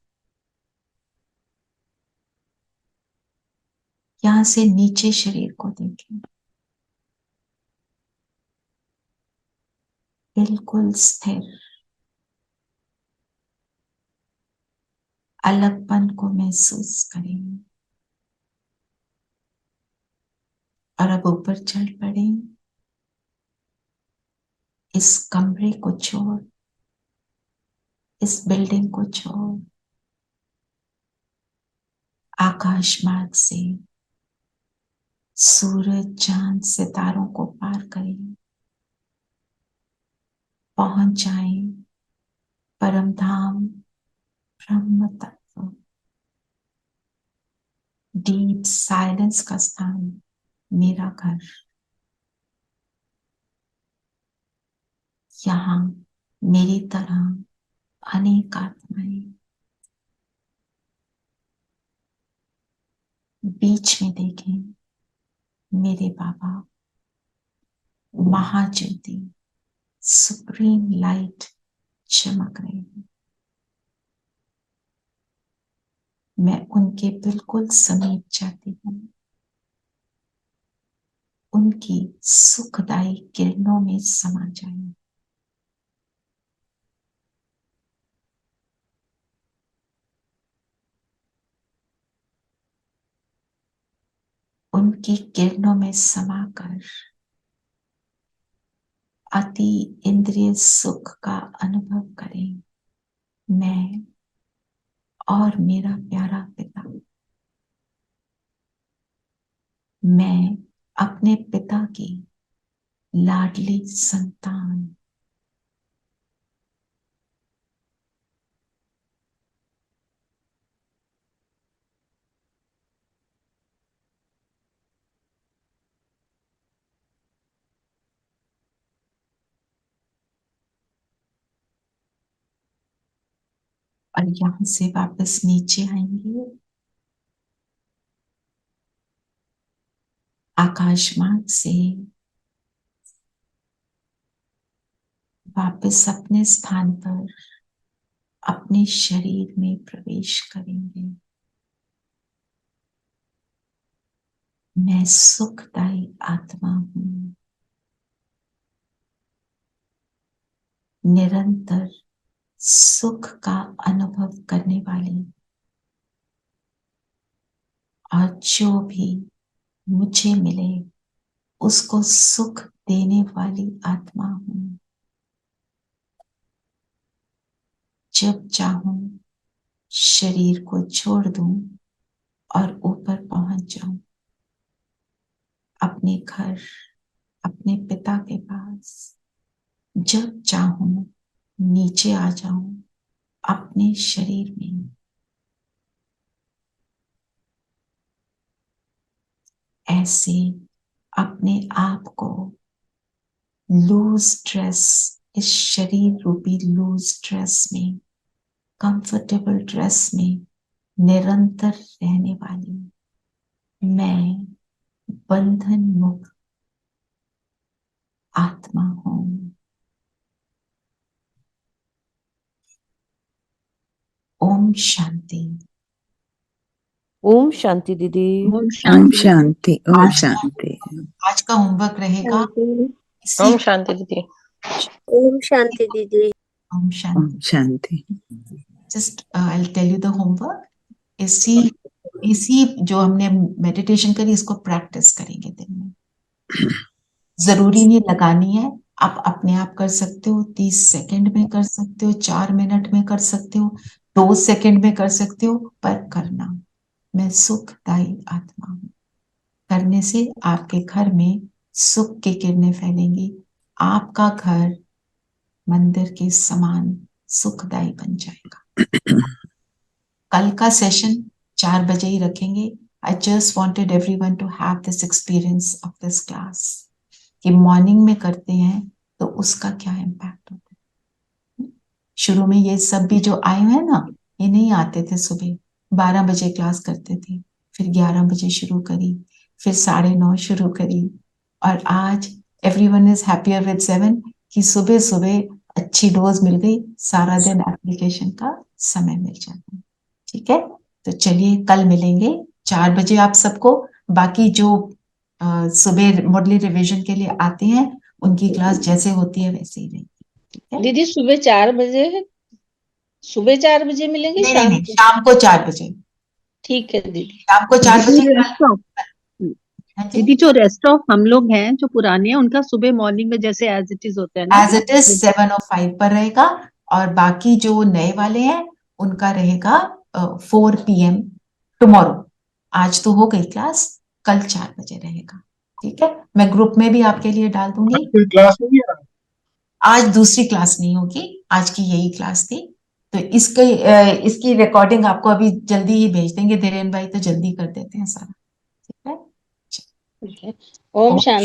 S1: यहां से नीचे शरीर को देखें, बिल्कुल स्थिर। अलगपन को महसूस करें और अब ऊपर चढ़ पड़े। इस कमरे को छोड़, इस बिल्डिंग को छोड़, आकाश मार्ग से सूरज चांद सितारों को पार करें, पहुंच जाए परम धाम ब्रह्म तत्व, डीप साइलेंस का स्थान, मेरा घर। यहाँ मेरी तरह अनेक आत्माएं। बीच में देखें मेरे बाबा, महाज्योति, सुप्रीम लाइट चमक रहे हैं। मैं उनके बिल्कुल समीप जाती हूँ। उनकी सुखदायी किरणों में समा जाए। उनकी किरणों में समाकर अति इंद्रिय सुख का अनुभव करें। मैं और मेरा प्यारा पिता। मैं अपने पिता की लाडली संतान। और यहाँ से वापस नीचे आएंगे, आकाश मार्ग से वापस अपने स्थान पर अपने शरीर में प्रवेश करेंगे। मैं सुखदायी आत्मा हूं, निरंतर सुख का अनुभव करने वाली, और जो भी मुझे मिले उसको सुख देने वाली आत्मा हूं। जब चाहूं शरीर को छोड़ दूं और ऊपर पहुंच जाऊं, अपने घर, अपने पिता के पास। जब चाहूं नीचे आ जाऊं अपने शरीर में। ऐसे अपने आप को लूज ड्रेस, इस शरीर रूपी लूज ड्रेस में, कंफर्टेबल ड्रेस में निरंतर रहने वाली मैं बंधन मुक्त आत्मा हूं। ओम शांति।
S8: ओम शांति दीदी।
S5: ओम
S6: ओम
S5: शांति
S6: शांति, ओम शांति।
S1: आज का होमवर्क रहेगा
S4: ओम शांति दीदी।
S3: ओम शांति दीदी।
S1: ओम
S6: ओम
S1: शांति।
S6: शांति।
S1: Just I will tell you the homework. इसी जो हमने मेडिटेशन करी इसको प्रैक्टिस करेंगे दिन में। जरूरी नहीं लगानी है, आप अपने आप कर सकते हो, 30 सेकंड में कर सकते हो, 4 मिनट में कर सकते हो, 2 सेकंड में कर सकते हो, पर करना। मैं सुखदायी आत्मा हूं। करने से आपके घर में सुख की किरणें फैलेंगी। आपका घर मंदिर के समान सुखदायी बन जाएगा। कल का सेशन 4 बजे ही रखेंगे। I just wanted everyone to have this experience of this class कि मॉर्निंग में करते हैं तो उसका क्या इम्पैक्ट होता है। शुरू में ये सब भी जो आए हैं ना, ये नहीं आते थे। सुबह 12 बजे क्लास करते थे, फिर 11 बजे शुरू करी, फिर 9:30 शुरू करी, और आज everyone is happier with 7 कि सुबह सुबह अच्छी डोज मिल गई, सारा दिन एप्लीकेशन का समय मिल जाता है। ठीक है, तो चलिए कल मिलेंगे 4 बजे आप सबको। बाकी जो सुबह मुरली रिवीजन के लिए आते हैं उनकी क्लास जैसे होती है वैसे ही रहेगी।
S5: दीदी सुबह 4 बजे है, सुबह 4 बजे मिलेंगे?
S1: नहीं,
S5: शाम
S1: नहीं,
S5: को?
S1: शाम को 4 बजे।
S5: ठीक है दीदी।
S1: शाम को 4 बजे।
S5: दीदी जो रेस्ट ऑफ हम लोग हैं जो पुराने हैं उनका सुबह मॉर्निंग में जैसे एज इट इज होता है ना?
S1: एज इट इज 7 और 5 पर रहेगा, और बाकी जो नए वाले हैं उनका रहेगा 4 PM टुमारो। आज तो हो गई क्लास, कल 4 बजे रहेगा। ठीक है, मैं ग्रुप में भी आपके लिए डाल दूंगी।
S2: कोई क्लास नहीं है?
S1: आज दूसरी क्लास नहीं होगी, आज की यही क्लास थी। तो इसकी रिकॉर्डिंग आपको अभी जल्दी ही भेज देंगे। धीरेन भाई तो जल्दी कर देते हैं सारा। ठीक है,
S5: ओम शांति।